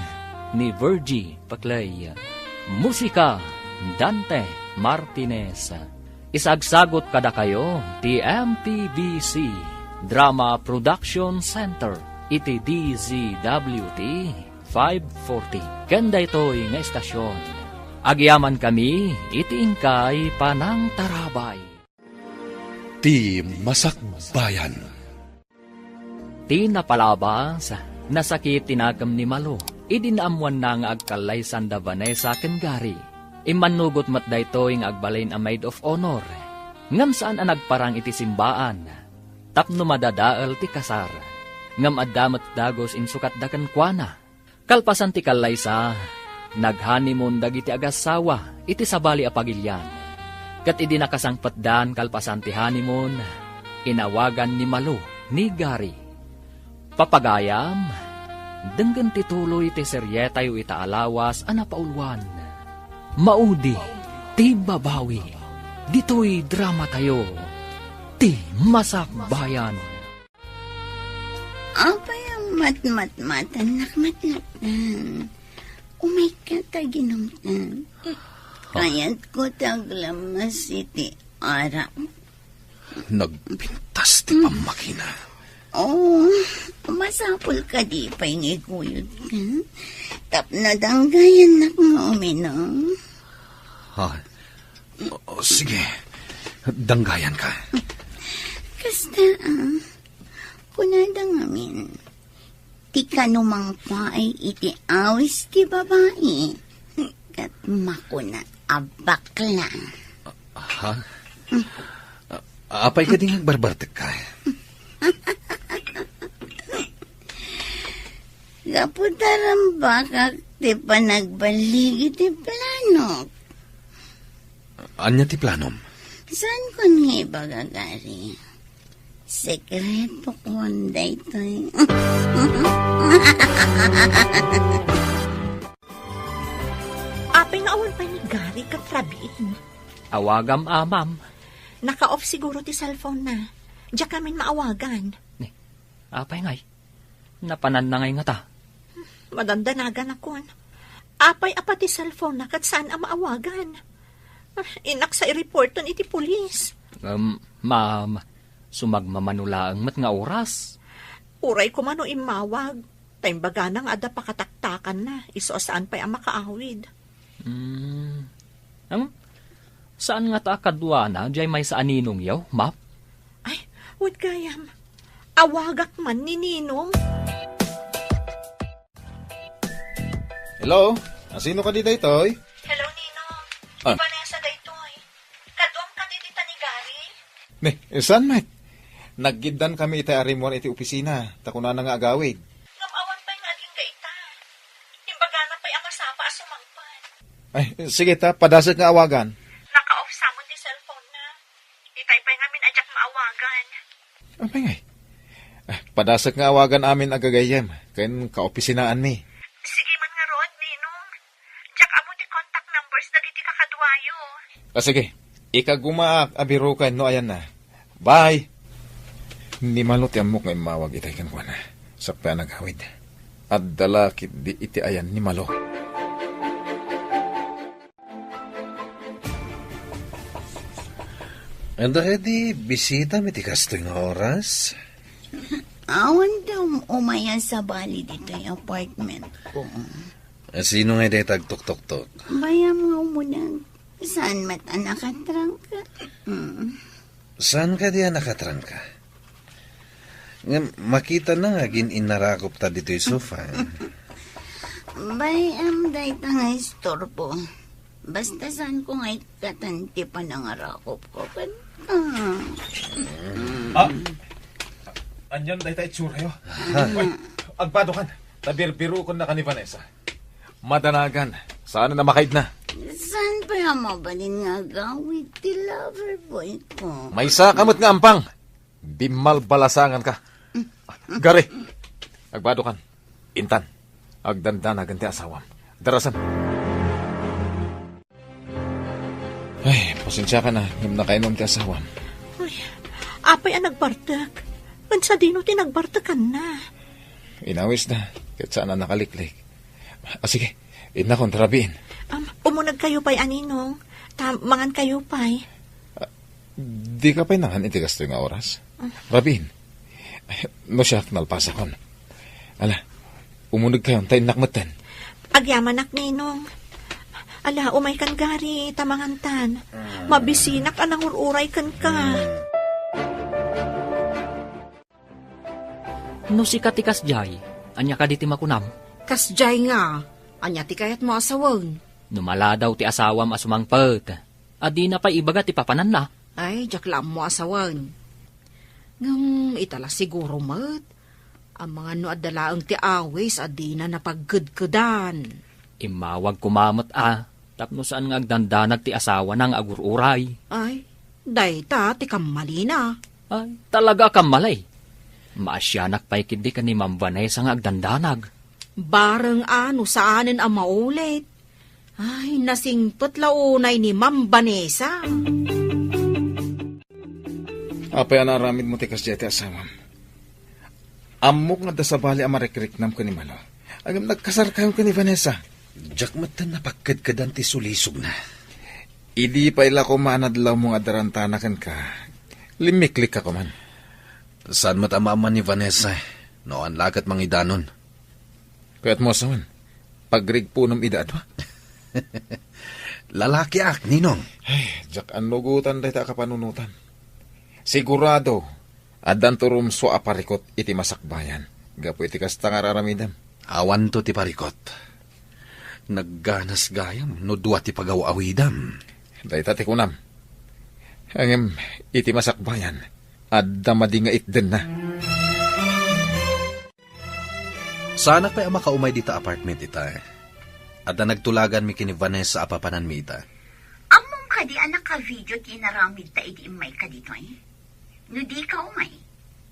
ni Virgie Paclay. Musika, Dante Martinez. Isagsagot kada kayo ti MPBC Drama Production Center iti DZWT 540. Kenda ito'y nga estasyon. Agyaman kami iti ingkay Panang Tarabay. Ti Masakbayan. Ti napalabas, nasakit tinagam ni Malo. Idinaamuan na nga agkalay Sanda Vanessa Kengari. Imanugot mat daytoy nga agbalain a maid of honor. Ngam saan ang nagparang iti simbaan. Tapno madadaal ti kasar. Ngam addamat dagos insukat dakan kuana. Kalpasan ti kalaysa, naghanimon dagiti agasawa iti sabali a pagilyan. Kat idi nakasangpatdan kalpasan ti honeymoon, inawagan ni Malo ni Gary. Papagayam, denggan tituloy ti seryetay itaalawas anapaulwan. Maudi, ti babawi, Dito'y drama tayo, ti Masakbayan. Apay ang mat-mat-matan, nakmat-matan. Umay ka taginumtan. Kaya't ko taglamas iti ara. Nagpintas ti pamakina. Oh, masapul ka di pa'y ngiguyod ka. Tapnadanggayan na nga uminom. Sige, danggayan ka. Kasta, kunadang amin. Ti kanumang pa ay iti awis ti babae. Kat makuna abakla. Ha? Apay ka din agbarbartek ka. Kaputaran bakak ti panagbalig iti plano. Anya ti planom? Saan ko nga ibagagari? Sekreto ko ang daytoy. Apay nga awan pa ni Gary katrabiin. Awagam amam. Naka-off siguro ti cellphone na. Diya kami maawagan. Apay ngay. Napanan na ngay nga ta. Madandanagan akon. Apay apa ti cellphone na kat saan ang maawagan. Inak sa i-reporton iti pulis. Ma'am, sumagmamanulaang mat nga oras. Uray ko mano imawag. Taimbaga nang ada pakataktakan na. Iso saan pa'y ang makaawid. Saan nga ta kadwa na? Diyay may sa aninong yaw, map? Ay, wad gayam. Awagak man ni Ninong. Hello? Sino ka di daytoy? Hello, Ninong. Ah. Vanessa daytoy. Kadwam ka di ni Gary. Ne, saan met? Naggidan kami iti arimuan iti opisina. Takuna na nga agawid. Ngamawan pa'y naging gaita. Imbaga na pa'y ang masapa sumangpan. Ay, sige ta, padasag nga awagan. Naka-off sa mo ti cellphone na. Itay pa'y ngamin ajak maawagan. Apay ngay. Padasag nga awagan amin agagayem. Kayan kaopisinaan mi. Sige man nga rod, Ninong. Diyak amo ti contact numbers dagiti kakadwayo. Sige, ikagumaak abirukan no ayan na. Bye! Hindi malot yan mo ngayon mawag itay kan na. Sa panagawid. At dalakit di iti ayan ni Malo. And ready, bisita mi ti kastoy nga oras. Awan daw umayan sa bali dito yung apartment ko. Sino nga day tagtok-tok-tok? Bayam nga muna. Saan mata nakatrang ka? Saan ka diya nakatrangka? Nga, makita na nga inarakop ta dito yung sofa. Bayam day ta nga istorbo. Basta saan ko nga ikatanti pa nangarakop ko. Anyan dahi tayo tsura yo. Agpado kan. Tabirbiru ko na ka ni Vanessa. Madanagan. Saan na makaid na? Saan pa yung mabalin nga gawid ti lover boy ko? May sakamot nga ampang. Bimal balasangan ka. Gari. Agbado kan. Intan. Agdandanagan ti asawam. Darasan. Ay, pasensya ka na. Yung nakainom ti asawam. Ay, apay ang nagbartak. Sa dino tinagbartakan na. Inawis na. Kahit saan na nakaliklik. Sige. Ina kong tarabiin. Umunag kayo pa'y aninong. Mangan kayo pa'y. Di ka pa'y nangan iti gasto nga oras. Rabiin. No siya nalpasa kon. Ala, umunag kayo tayo nakmatan. Agyaman nak ninong. Ala, umay kan Gary, tamangantan. Mabisinak anang ururay kan ka. No si katikas jay, anya ka di ti makunam. Kasjay nga. Anya ti kayat mo asawon. Numala daw ti asawam asumangpet. Adi na pa ibaga ti papanan na. Ay, jaklam mo asawan. Ngam, itala siguro mat. Ang mga no adalaang ti awis adi na napaggudgudan. Imawag kumamot tapno saan nga agdandanag ti asawa ng agururay. Ay, dayta ti kamali na. Ay, talaga kang malay. Maasyanak pa'y kidi ka ni Ma'am Vanessa nga agdandanag. Barang ano saanin ang maulit. Ay, nasingpot launay ni Ma'am Vanessa. Apay anaramid mo tikas jete asamam. Amok nga da sa bali amarekriknam ko ni Malo. Agam nagkasar kayo ko ni Vanessa. Jak matan napagkad ka danti sulisog na. Idi pa ila ko manadlaw mong adarantanakan ka. Limiklik ako man. Saan matamaman ni Vanessa? Noan lakat mangidanon. Kaya't mo saman. Pagrig po ng idad ba? Lalaki ak, ninong. Ay, jak anugutan dahi ta kapanunutan. Sigurado, adan turum so aparikot iti masakbayan. Gapo iti kasta nga raramidam. Awan to ti parikot. Nagganas gayam, no duwa ti pagaw-awidam. Dahi tati kunam. Angem, iti masakbayan. Adda madinga itden na. Sana kaya makaumay dita apartment ita. Adda nagtulagan mi kini Vanessa apapanan mi ita. Among ka di anak ka video kinaramid ta idi imay ka dito eh. No di ka umay.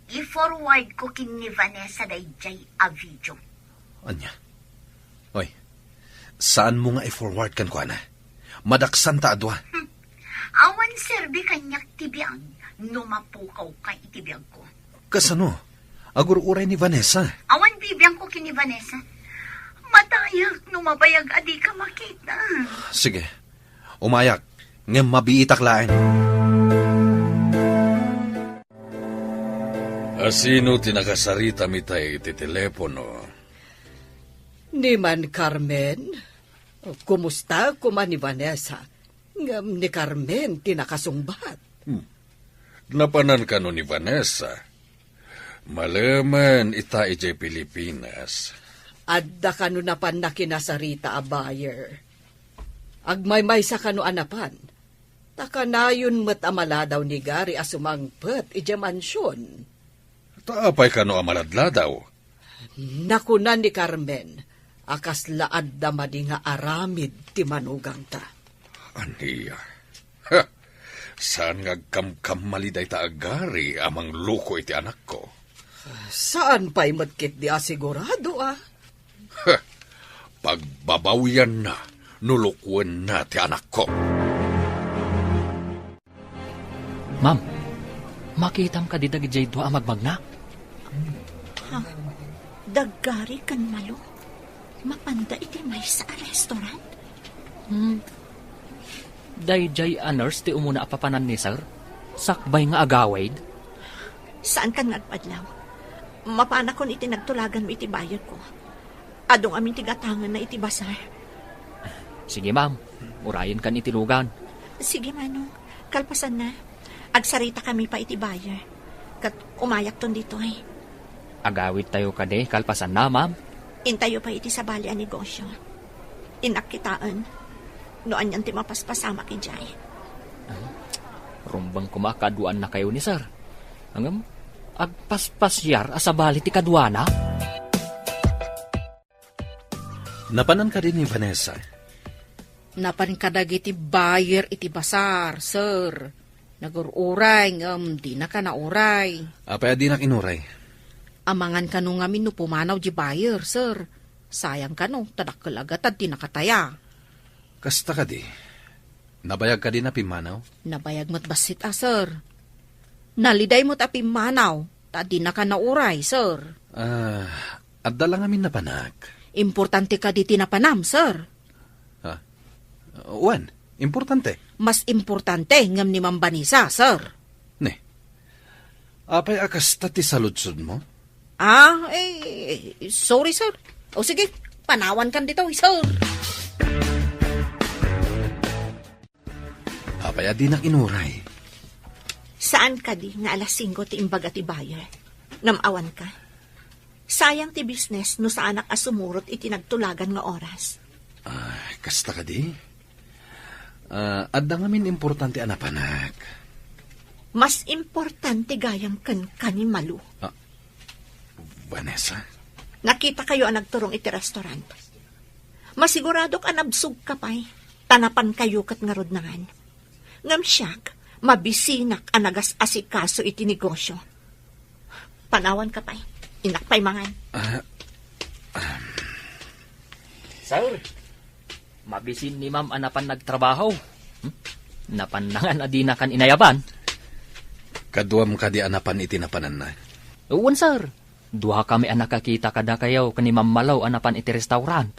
I-forward ko kini Vanessa dayjay a video. Anya? Oy, saan mo nga i-forward kan ko, ana? Madaksan ta adwa. Awan serbi kanyak tibiyang. Numapukaw ka itibiyag ko. Kasano? Agur-uray ni Vanessa. Awan bibiyang ko kini Vanessa. Matayak numabayag adi ka makita. Sige, umayak. Ngem mabiitak lain. Asino tinakasarita mitay iti telepono? Ni man Carmen, kumusta kuman ni Vanessa? Ngam ni Carmen tinakasungbat. Napanan ka no ni Vanessa. Malaman ita ijay Pilipinas. Adda kanu napan na kinasarita a buyer. Agmay-may sa kanu anapan. Takanayon mat amala daw ni Gary asumangpet ija mansyon. Taapay ka no amaladla daw. Nakunan ni Carmen, akas laad da madi nga aramid ti manugang ta. Aniya. Ha! Saan nga kamkam maliday ta agari amang luko iti anak ko? Saan pa'y matkit di asigurado ah? Ha! Pagbabawian na, nulukwan na ti anak ko. Ma'am, makitam ka di dagijay dua magmagnak. Ha? Daggari kan Malo? Mapanda iti may sa restaurant? Dayjay a nurse ti umuna apapanan ni sir. Sakbay nga agawaid. Saan kan nagpadlaw? Mapana kon iti nagtulagan mo iti bayad ko. Adong amin tigatangan na iti basar. Sige ma'am, urayin kan iti lugan. Sige manong, kalpasan na. Agsarita kami pa iti bayar. Kat umayak ton dito ay. Agawid tayo kade, kalpasan na ma'am. Intayo pa iti sa bali a negosyo. Inakitaan. Noan yan ti mapaspasama ki Jay. Rumbang kumakaduan na kayo ni sir. Hanggang agpaspasyar asabali ti kadwana. Napanan ka din ni Vanessa. Napan kadag iti buyer iti basar, sir. Nagururay, di na ka nauray. Apay di na kinuray. Amangan ka nung ngamin no pumanaw di buyer, sir. Sayang ka no, tadakalagat at di nakataya. Kasta ka di. Nabayag ka din na pimanaw? Nabayag mo't basit sir. Naliday mo't apimanaw, ta di na ka nauray, sir. At dalang amin na panag. Importante ka di tinapanam, sir. Wan, importante. Mas importante ngam ni Mambanisa, sir. Ne, apay akas tati saludsod mo? Sorry, sir. O sige, panawan kan dito, sir. Apay di na kinuray. Saan ka di nga alas 5 ti imbaga ti buyer? Namawan ka. Sayang ti business no sa anak asumurot iti nagtulagan nga oras. Kasta ka di? Adda ngamin importante anapanak. Mas importante gayam kan ni Malu. Vanessa? Nakita kayo ang nagturong iti restaurant. Masiguradok anabsug ka pa'y. Tanapan kayo kat nga rodnangan. Ngam siyak, mabisinak anagas asikaso iti negosyo. Panawan ka pa'y. Inakpay mangan. Sir, mabisin ni ma'am anapan nagtrabaho. Napanangan adi na kan inayaban. Kaduam ka di anapan iti napanan na. Uwan, sir. Duha kami ang nakakita kada kayo kani Mamalaw anapan iti restaurant.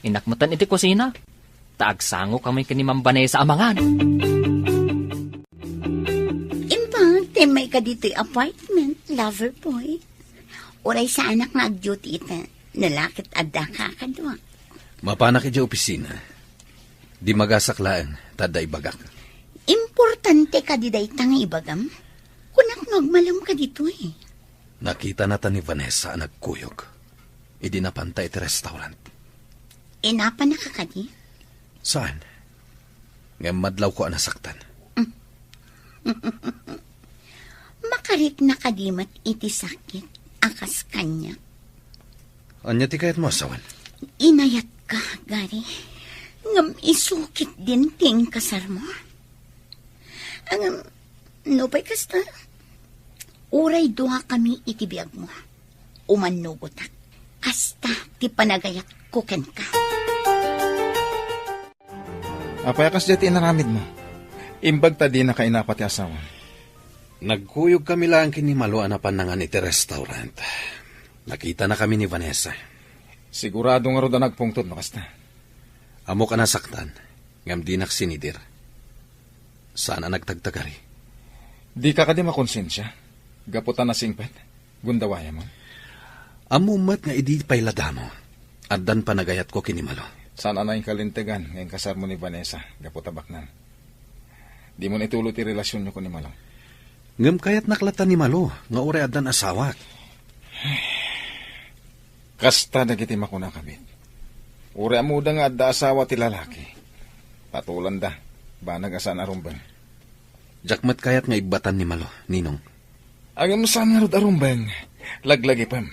Inakmatan iti kusina. Taagsango kami kani Ma'am Vanessa amangan. Impang, may ka dito'y apartment, lover boy. Uray sa anak nga ag-duty ita, nalakit adda ka kadwa. Mapanak iti opisina. Di magasaklaan, tada ibagak. Importante ka di day tanga ibagam. Kunak nagmalam ka dito eh. Nakita na ta ni Vanessa nagkuyog. Idi napanta iti restaurant. Inapa na ka kadi? Saan? Ngayon madlaw ko nasaktan. Makarik na kadimat iti sakit, akas kanya. Anya ti kayat mo asawan? Inayat ka, Gary. Ngam isukit din ting kasar mo. No pa'y kasta. Uray duha kami itibiyag mo. Umanugotak. Kasta ti panagayak kuken ka. Apayakas dyan inaramid mo. Imbag ta di na kainapat yung asawa. Nagkuyog kami lang kinimalo anapan nangan iti restaurant. Nakita na kami ni Vanessa. Sigurado nga ro na nagpungtod no kasta. Amo ka nasaktan. Ngam di naksinidir. Sana nagtagtagari. Di ka di makonsensya. Gaputan na singpet. Gundawaya mo. Amumat nga idi paylada mo. Addan panagayat ko kinimalo. Sana na yung kalintegan ngayong kasar mo ni Vanessa. Gaputabak na. Di mo nitulo ti relasyon nyo ko ni Malo. Ngam kayat naklatan ni Malo. Nga ure addan asawak. Kasta nagiti makuna kabit. Ure amuda nga adda asawa ti lalaki. Patulan da. Banag asan arumbang. Jakmat kayat nga ibatan ni Malo, Ninong. Agam saan nga rod arumbang. Laglagi pam.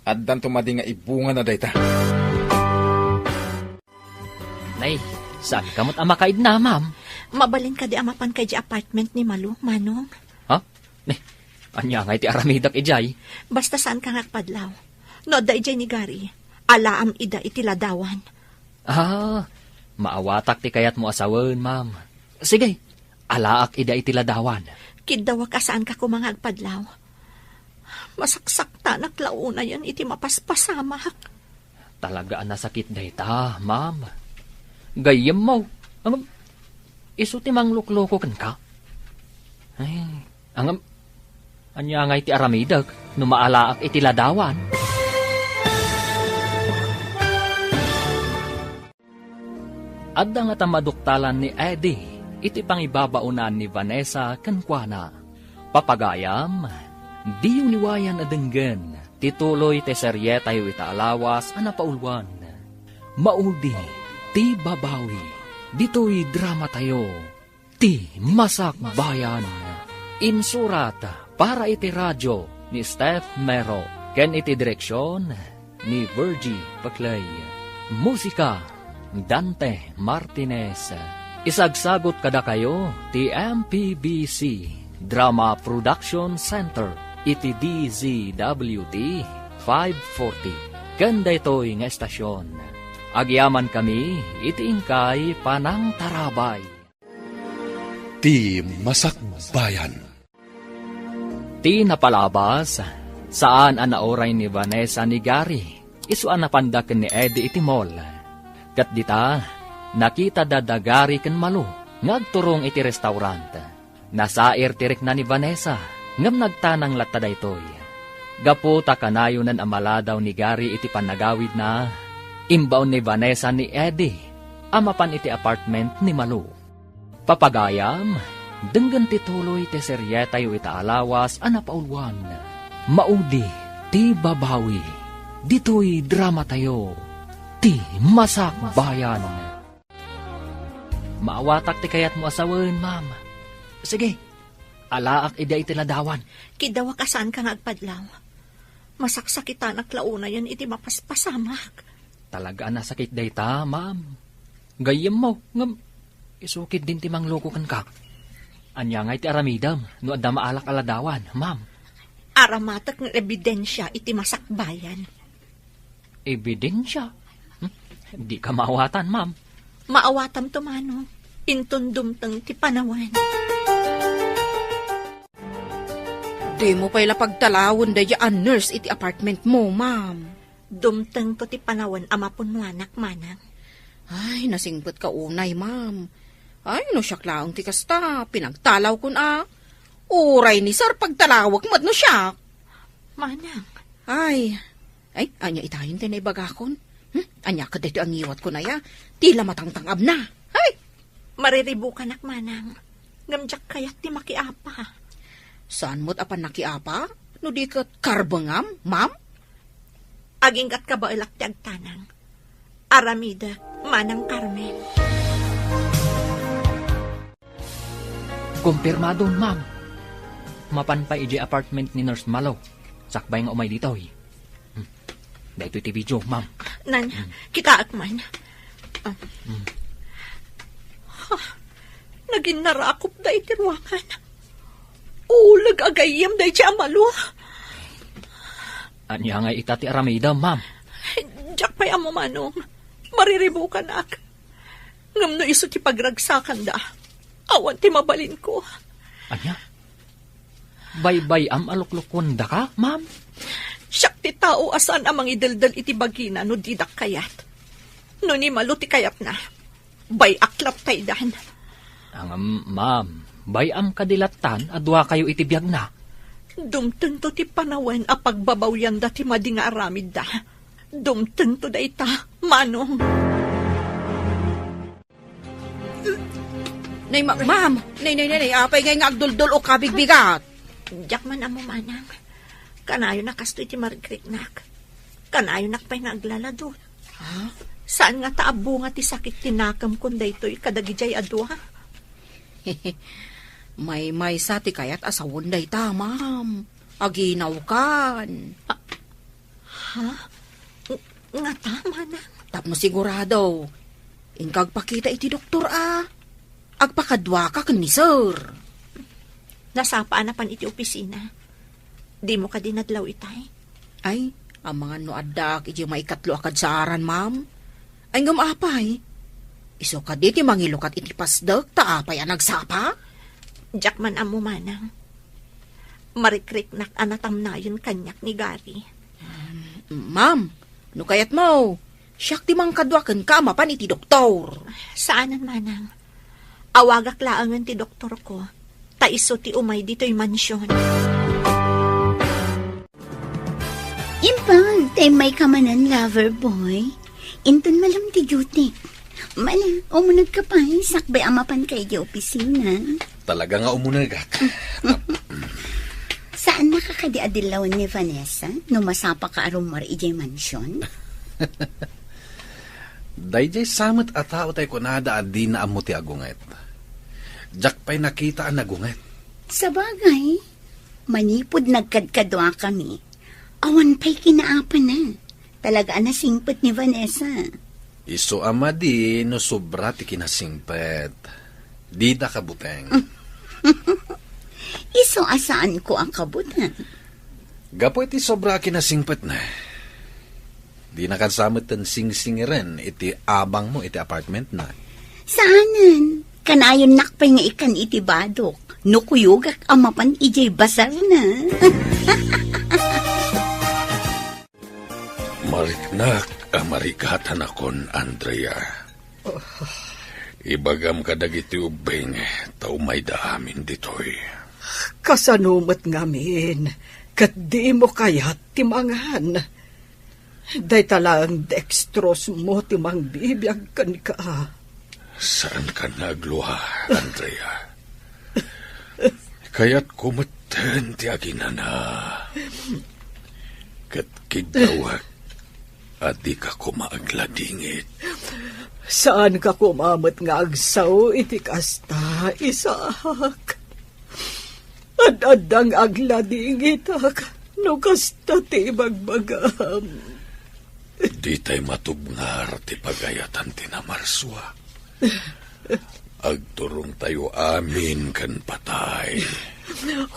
Addan tumadi nga ibunga na dayta. Nay, saan kamot ang makaid na, ma'am? Mabalin ka di amapan kay di apartment ni Malu, Manong. Ha? Ne, anya nga iti aramidak ijay. Basta saan ka ngakpadlaw. No, da ijay ni Gary. Alaam ida iti ladawan. Ah, maawatak ti kayat mo asawan, ma'am. Sige, alaak ida iti ladawan. Kidawa ka saan ka kumangagpadlaw. Masaksak ta naklauna yan iti mapaspasamak. Talaga nasakit dayta, ma'am. Gayem mo. Isu ti manglukloko kan ka. Ay, anya nga iti aramidag, numaalaak iti ladawan. Adda nga tamaduktalan ni Eddie, iti pangibabaunan ni Vanessa kankwana. Papagayam, di uniwayan adenggen, tituloy te seryetayo itaalawas anapaulwan. Maudi, ti babawi, dito'y drama tayo, ti masak bayan. Insurat para iti radyo ni Steph Mero, ken iti direksyon ni Virgie Paclay. Musika, Dante Martinez. Isagsagot kada kayo ti MPBC Drama Production Center iti DZWD 540. Ganda ito'y nga estasyon. Agyaman kami iti ingkay panang tarabay. Ti Masakbayan. Ti napalabas saan anaoray ni Vanessa ni Gary. Isuan na pandaken ni Eddie iti mall. Kat dita, nakita dadagari ken Malu, ngagturong iti restaurant. Nasair tirik na ni Vanessa, ngam nagtanang latta daytoy. Gapu takanayo nan amala daw ni Gary iti panagawid na, imbaon ni Vanessa ni Eddie, amapan iti apartment ni Malu. Papagayam, denggan tituloy ti seryetayo itaalawas anapaulwan. Maudi, ti babawi, dito'y drama tayo. Ti masak bayan. Maawatak ti kayat mo asawan, ma'am. Sige, alaak ida iti ladawan. Kidawa ka saan ka ngagpadlaw. Masaksakita naklauna yan iti mapaspasamak. Talaga nasakit dayta, ma'am. Gayem mo, ngam, isukit din ti mangloko kan ka. Anya nga iti aramidam, no adda maalak aladawan, ma'am. Aramatak ng ebidensya iti masakbayan. Ebidensya? Di ka maawatan, ma'am. Maawatam tumano, intundumtang ti panawan. Di mo pala pagtalawon da yaan nurse iti apartment mo, ma'am. Dumteng to ti panawan ama punwanak manang. Ay, nasingpet ka unay, ma'am. Ay, no siya klaang ti kasta. Pinagtalaw kun Uray ni sir pagtalawag mat no siya. Manang. Ay, anya itayin tinay bagakon. Anya ka dito ang iwat ko na ya. Tila matangtangab na. Ay, Mariribu ka nak manang. Ngamjak kayak ti makiapa. saan mo't apan nakiapa? No di kat karbangam, ma'am? Aging kat kabailak ti agtanang. Aramida, manang Carmen. Kumpirmado, ma'am. Mapanpay iji apartment ni Nurse Malo. Sakbay nga umay dito, eh. Dahito iti video, ma'am. Nan, kita akman. Naging narakop da iti ruangan. Ulag agayam da iti amalo. Anya nga itati Aramida, ma'am. Diyak pa'y amo manong. Mariribo ka nak. Ngam no iso ti pagragsakan da. Awan ti mabalin ko. Anya? Bay-bay am aluklukon da ka, ma'am? Siyak ti tao asan amang idaldal iti bagina no didak kayat. No ni malo ti kayat na. Bay aklap taydan. Ang ma'am, bay am kadilatan adwa kayo iti biyag na. Dumten to ti panawen a pagbabawyan da ti madi nga aramid da. Dumten to da ita, manong. Nay, ma'am, nay, apay ngay nga agduldul o kabigbigat. Diyak man amo manang. Kanayo na kasto iti marikriknak. Kanayo nakpay na aglaladot. Ha? Saan nga taabo nga ti sakit tinakam kun daytoy kadagijay adwa? May sa ti kayat asawon day ta, ma'am. Aginaw kan. Ha? Nga tama na. Tapno sigurado. Ingkag pakita iti doktor Agpakadwa ka kan ni sir. Nasapaan na pan iti opisina. Di mo ka dinadlaw itay. Ay, ang mga noadak iti maikatlo akad sa aran, ma'am. Ay ngumapay. Iso ka di ti mangilukat iti pasdag taapay ang nagsapa? Diyak man amo manang. Marikriknak anatam na yun kanyak ni Gary. Ma'am, no kayat mo? Siyak ti mangkadwakan ka mapan iti doktor. Saanan manang? Awagak laangan ti doktor ko. Taiso ti umay dito'y mansyon. Impang, tay may kamanan lover boy. Inton malam ti duty. Mala, umunag ka pa, sakbay amapan kay di opisina. Talaga nga umunagak. Saan nakakadiadilawan ni Vanessa no masapa ka arumar ijay mansyon? Dayjay samot at tao tayo kunada at di na amo ti agunget. Diyak pa'y nakita ang nagunget. Sa bagay, manipod nagkadkadwa kami. Awan pa'y kinaapan na. Talaga na singpet ni Vanessa. Iso ama di no sobra ti kinasingpet. Di da kabuteng. Iso asaan ko ang kabutan? Gapo iti sobra kinasingpet na. Di nakasamot ang sing-singiren iti abang mo iti apartment na. Saanan? Kanayon nakpay nga ikan iti badok. No kuyugak amapan ijay basar na. Mariknak amarikatan akon, Andrea. Ibagam kadagiti ubeng, tao may daamin ditoy. Kasanumat ngamin, kat di mo kayat timangan. Day talang dextrose mo timang bibiyag kan ka. Saan ka nagluha, Andrea? Kaya't kumatan ti aginana. Kat kidawak, at di ka kumaagladingit. Saan ka kumamat nga agsaw iti kasta, Isak? Ad-adang agladingitak, no kasta ti bagbagam. Di tay matubngar ti pagayatan ti namarswa. Agturong tayo amin kan patay.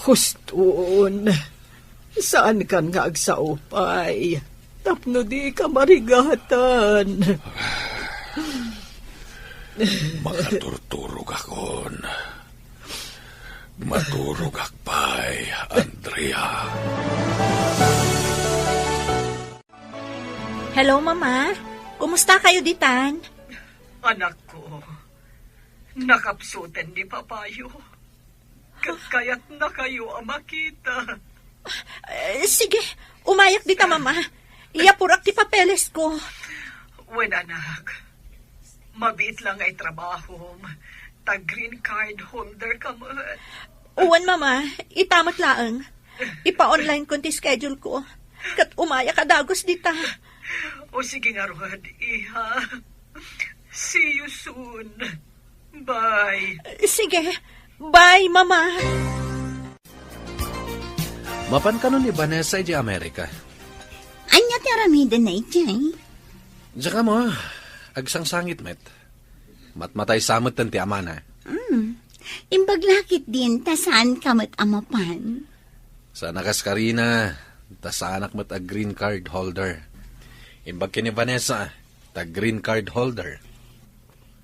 Huston, saan kan nga agsaupay? Tapno di ka marigatan. Makaturturog akon. Maturog akpay, Andrea. Hello, Mama. Kumusta kayo ditan? Anak ko, nakapsutan ni Papayo. Kaya't na kayo ang makita. Sige, umayak dita, Mama. Iyapurak ti papeles ko. Wen anak, mabit lang ay trabaho. Green card holder ka mo. Uwan, Mama. Itamat laang. Ipa-online ko ti schedule ko. Kat umaya ka dagos dita. O sige nga, Rod, iha. See you soon. Bye. Sige. Bye, Mama. Mapan ka nun ni Vanessa di Amerika. Anya ti aramida na ijay. Diyan mo, agsang sangit met. Matmatay samot tan ti amana. Imbaglakit din, tasaan kamat amapan. Sa nakas Karina, sa anak mo't a green card holder. Imbag ni Vanessa, ta green card holder.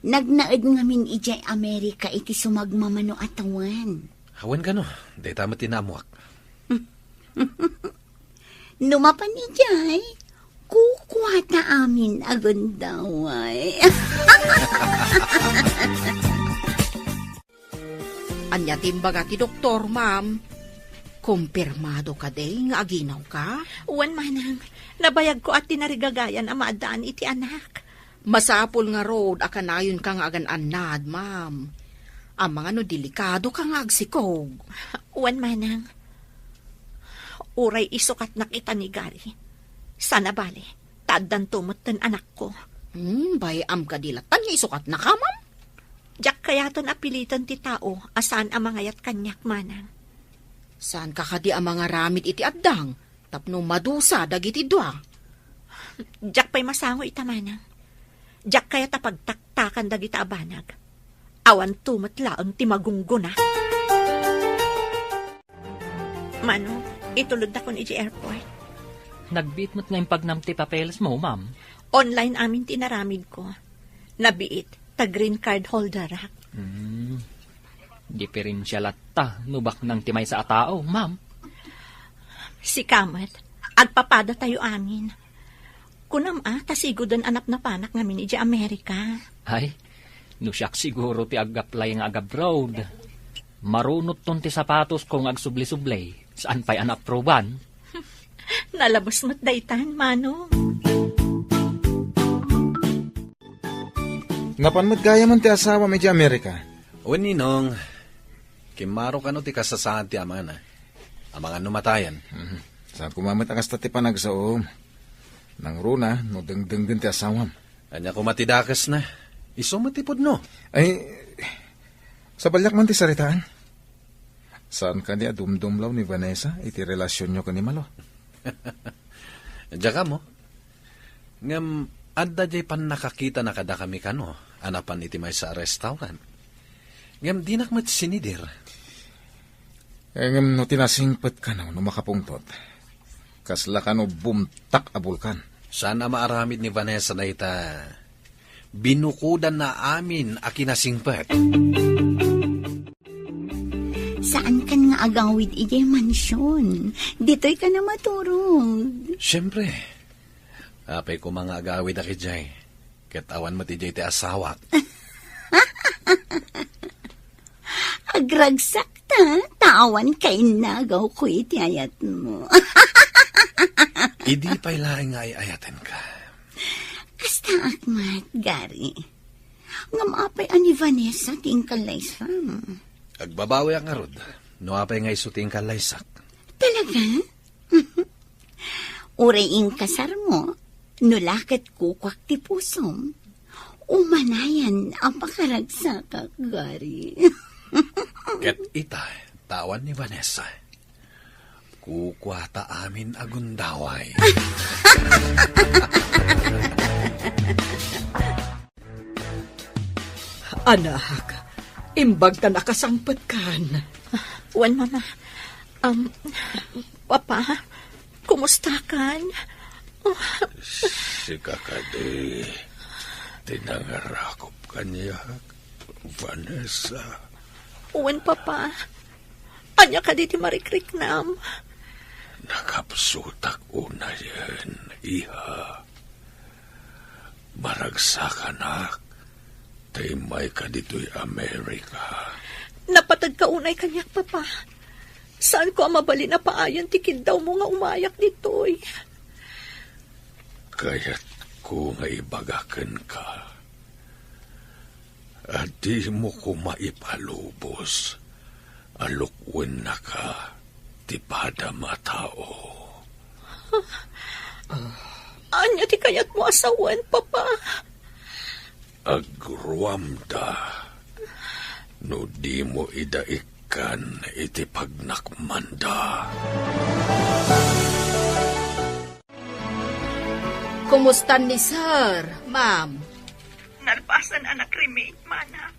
Nagnaad ngamin ijay Amerika iti sumagmamano atawan. Hawan ka no, day tamat tinamuak. Numapan ijay, kukwata amin agundaway. Anya timbaga ti doktor, ma'am. Kumpirmado ka day nga aginaw ka? Uwan, Manang. Nabayag ko at tinarigagayan ang maadaan iti anak. Masapul nga road akanayon kang agan-anad, ma'am. Ang mga no delikado kang agsikog. Uwan, Manang. Uray isukat nakita ni Gary. Sana bali, taddan tumot anak ko. Bayam ka dilatan nga isukat na ka, ma'am. Diyak kayaton apilitan ti tao, asan ang mga yat kanyak, Manang. Saan ka kadi ang mga ramit iti addang? Tapno madusa dagiti dua. Diyak pa'y masango ita, Manang. Diyak kaya tapagtaktakan dagita abanag. Awan tumatlaang ti magungguna. Mano, itulod na ko ni airport. Nagbiit mo't ngayong pagnamti papeles mo, ma'am. Online amin tinaramid ko. Nabiit. Ta green card holder, ha? Diferensyal ta, nubak ng timay sa atao, ma'am. Si Kamat, agpapada tayo amin. Kunam tasigudan anak na panak ngamin iji Amerika. Ay, nusyak siguro ti agaplay nga agabroad. Marunot ton ti sapatos kong agsubli-sublay. Saan pa'y anaproban? Nalabos mo't daytan, Mano. Napanmat gaya man ti asawa medyo Amerika. O ninong, kimaro ka no ti kasasahan ti amana. Ang mga numatayan. Saan kumamat ang asta ti panagsaom. Nang runa, no dengdeng din ti asawam. Anya kumatidakas na. Isumatipod no. Ay, sa balyak man ti saritaan. Saan ka di adumdumlaw ni Vanessa iti relasyon nyo ka ni Malo? Diyan ka mo. Ngam, adda jay pan nakakita na kada kami kano. Anapan iti may sa restaurant. Ngam, di nakmat sinidir. Ngam, no tinasingpet ka no makapungtot. Kasla ka no bumtak a bulkan. Sana maaramid ni Vanessa na ita. Binukudan na amin a kinasingpet. Saan kan nga agawid ijay mansyon? Dito'y ka na maturog. Siyempre. Apay ko mga agawid aki jay. Katawan mo ti jay ti asawak. Agragsak ta. Tawan kay nagaw ko iti ayat mo. Idi pa'y laing nga ayaten ka. Kasta akmat, Gary. Ngamapay ani Vanessa tingkal laysam. Agbabawi ang arod. No apay nga isuting kalaysak. Talaga? Uraing kasar mo. Nulakat kukwak ti pusom. Umanayan ang pakaragsak, Gary. Ket ita, tawan ni Vanessa. Kukwata amin agundaway. Anak, imbag ka nakasangpat kan. Wan, Mama. Papa, kumusta kan? Si kakadi, tinangarakop kanya, Vanessa. Wan, Papa. Anya ka di ti marikriknam. Nakapsutak una yan, iha. Maragsak anak, taymay ka dito'y Amerika. Napatag ka unay kanyak, papa. Saan ko ang mabali na paayon tikid daw mo nga umayak ditoy? Kaya't ko nga ibagakan ka. At di mo ko maipalubos. Alukwen na ka, tipada matao. Anya ti kayat mo asawan, papa? Agruamda, no di mo idaikan iti pagnakmanda. Kumusta ni sir, ma'am? Nalpasan anak cremate, manang.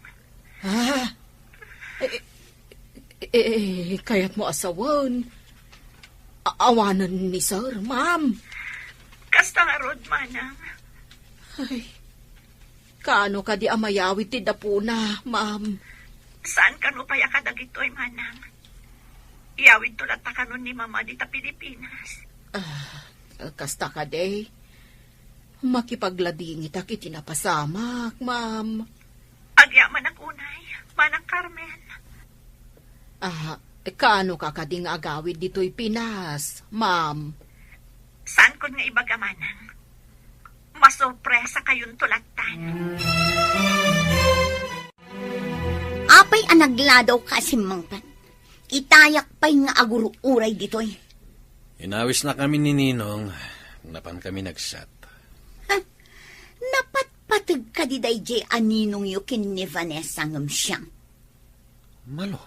Kaya't mo asawan. Awanan ni sir, ma'am. Kasta nga rod, manang. Ay, kaano ka di amayawit ti dapuna, ma'am? Saan ka no paya kadagitoy, manang? Iyawid tulat ta kanon ni mama di ta Pilipinas. Kasta ka day. Makipagladingit ak itinapasamak, ma'am. Agyaman ang unay, manang Carmen. Kaano ka kading agawid dito'y Pinas, ma'am? Saan ko nga ibaga, manang? Masurpresa kayong tulatan. Apay anagladaw ka simangpan. Itayak pa'y nga aguro-uray ditoy. Inawis na kami ni Ninong. Napan kami nagsat. Napatpatag ka di day jay aninong yu kin ni Vanessa ngam siyang. Malo.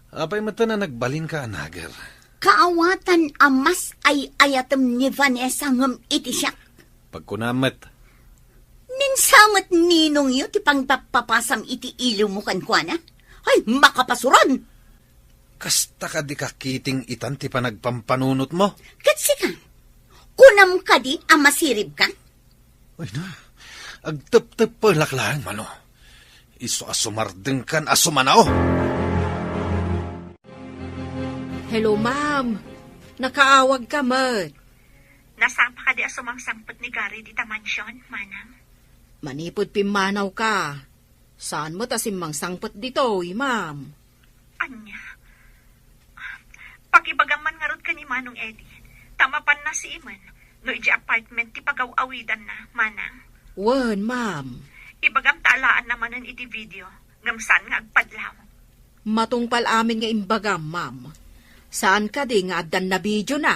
Apay mata na nagbalin ka, anager. Kaawatan amas ay ayatem ni Vanessa ngam iti siya. Pagkunamat. Ninsamat ninong yu ti pangpapapasam iti iliw mo kankwana. Ay, makapasuran! Kasta ka di kakiting itan ti panagpampanunot mo. Katsi ka. Kunam ka di amasirib ka. Ay na, agtep-tep pa laklaan, mano. Iso asumardeng kan asumanao. Hello, ma'am. Nakaawag ka, mat. Nasapa ka di asumang-sangpot ni Gary di ta mansyon, manang. Manipod pimanaw ka. Saan mo tasimang sangpot dito, ma'am? Anya? Pag-ibagaman nga rod ka ni Manong Eddie, tamapan na si Iman, no iji apartment ti pagaw-awidan na, manang. Wan, ma'am. Ibagam taalaan naman ang iti video, ngamsan nga agpadlaw. Matungpal amin nga imbagam, ma'am. Saan ka di nga adan na video na?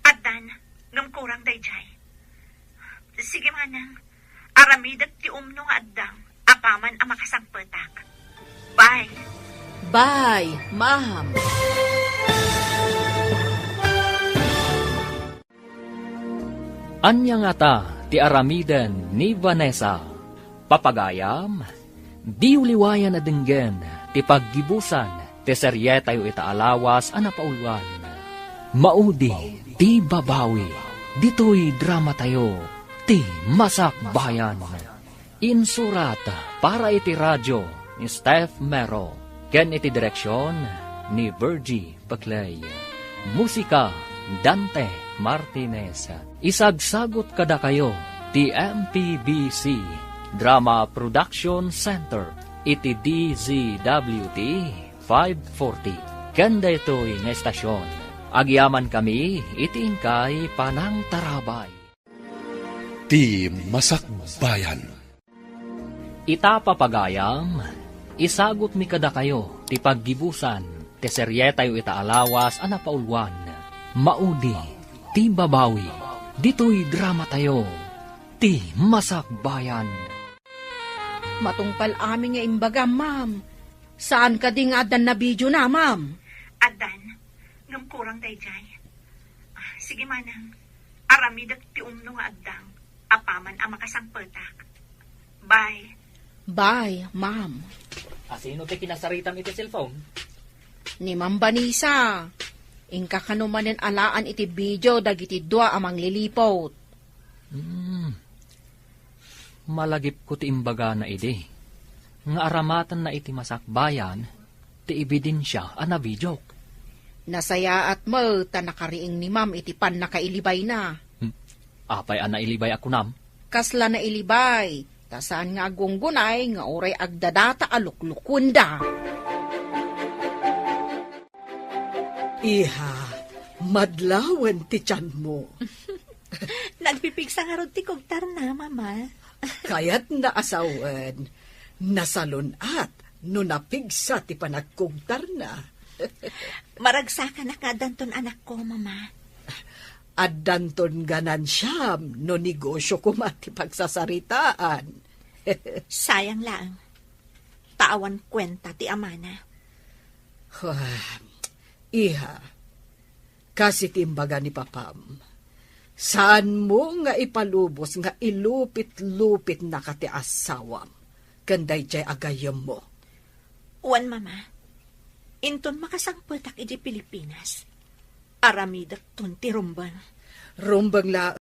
Adan, ngam kurang dayjay. Sige, manang. Aramidat ti umno nga addang, apaman ang makasangpetak. Bye. Bye, ma'am. Anya nga ta, ti aramiden ni Vanessa. Papagayam, di uliwayan na dinggen, ti paggibusan, ti serye tayo itaalawas, anapauluan. Maudi, ti babawi, dito'y drama tayo, ti masak bayan. Insurat para iti radyo ni Steph Mero, ken iti direksyon ni Virgie Baclay. Musika, Dante Martinez. Isagsagot kada kayo, ti MPBC Drama Production Center, iti DZWT 540. Kanda ito'y nga estasyon. Agyaman kami, iti ingkay Panang Tarabay. Ti Masakbayan. Itapapagayam, isagot mi kada kayo, ti paggibusan, ti serye tayo itaalawas, anapaulwan. Maudi, ti babawi, dito'y drama tayo, ti masakbayan. Matungpal amin nga imbagam, ma'am. Saan ka di nga adan na video na, ma'am? Adan, ngam kurang dayjay. Sige, manang. Aramidat ti umno nga addang, apaman ang makasangpetak. Bye. Bye, ma'am. Asino ti kinasaritam iti cellphone? Ni Ma'am Vanessa. Ingka kanumanen alaan iti video dagiti dua amang lilipot. Malagip ko ti imbaga na iti. Nga aramatan na iti masakbayan, ti ebidensya a nabijok. Nasaya at mo, ta nakariing ni ma'am iti pan nakailibay na. Apay a nailibay ako nam. Kasla na ilibay, ta saan nga agunggunay nga oray agdadata aluklukunda. Iha, madlawan ti tiyan mo. Nagpipigsa nga rod ti kugtar na, mama. Kaya't naasawan, nasalunat, no napigsa ti panagkugtar na. Maragsakan na kadanton anak ko, mama. At danton ganan siyam, no negosyo ko mati pagsasaritaan. Sayang lang. Taawan kwenta ti amana. Iha, kasi timbaga ni Papam, saan mo nga ipalubos nga ilupit-lupit na kati asawam, kanday jay agayam mo. Uwan, mama. Inton makasangpetak iti Pilipinas. Aramidak ton ti rumbang. Rumbang la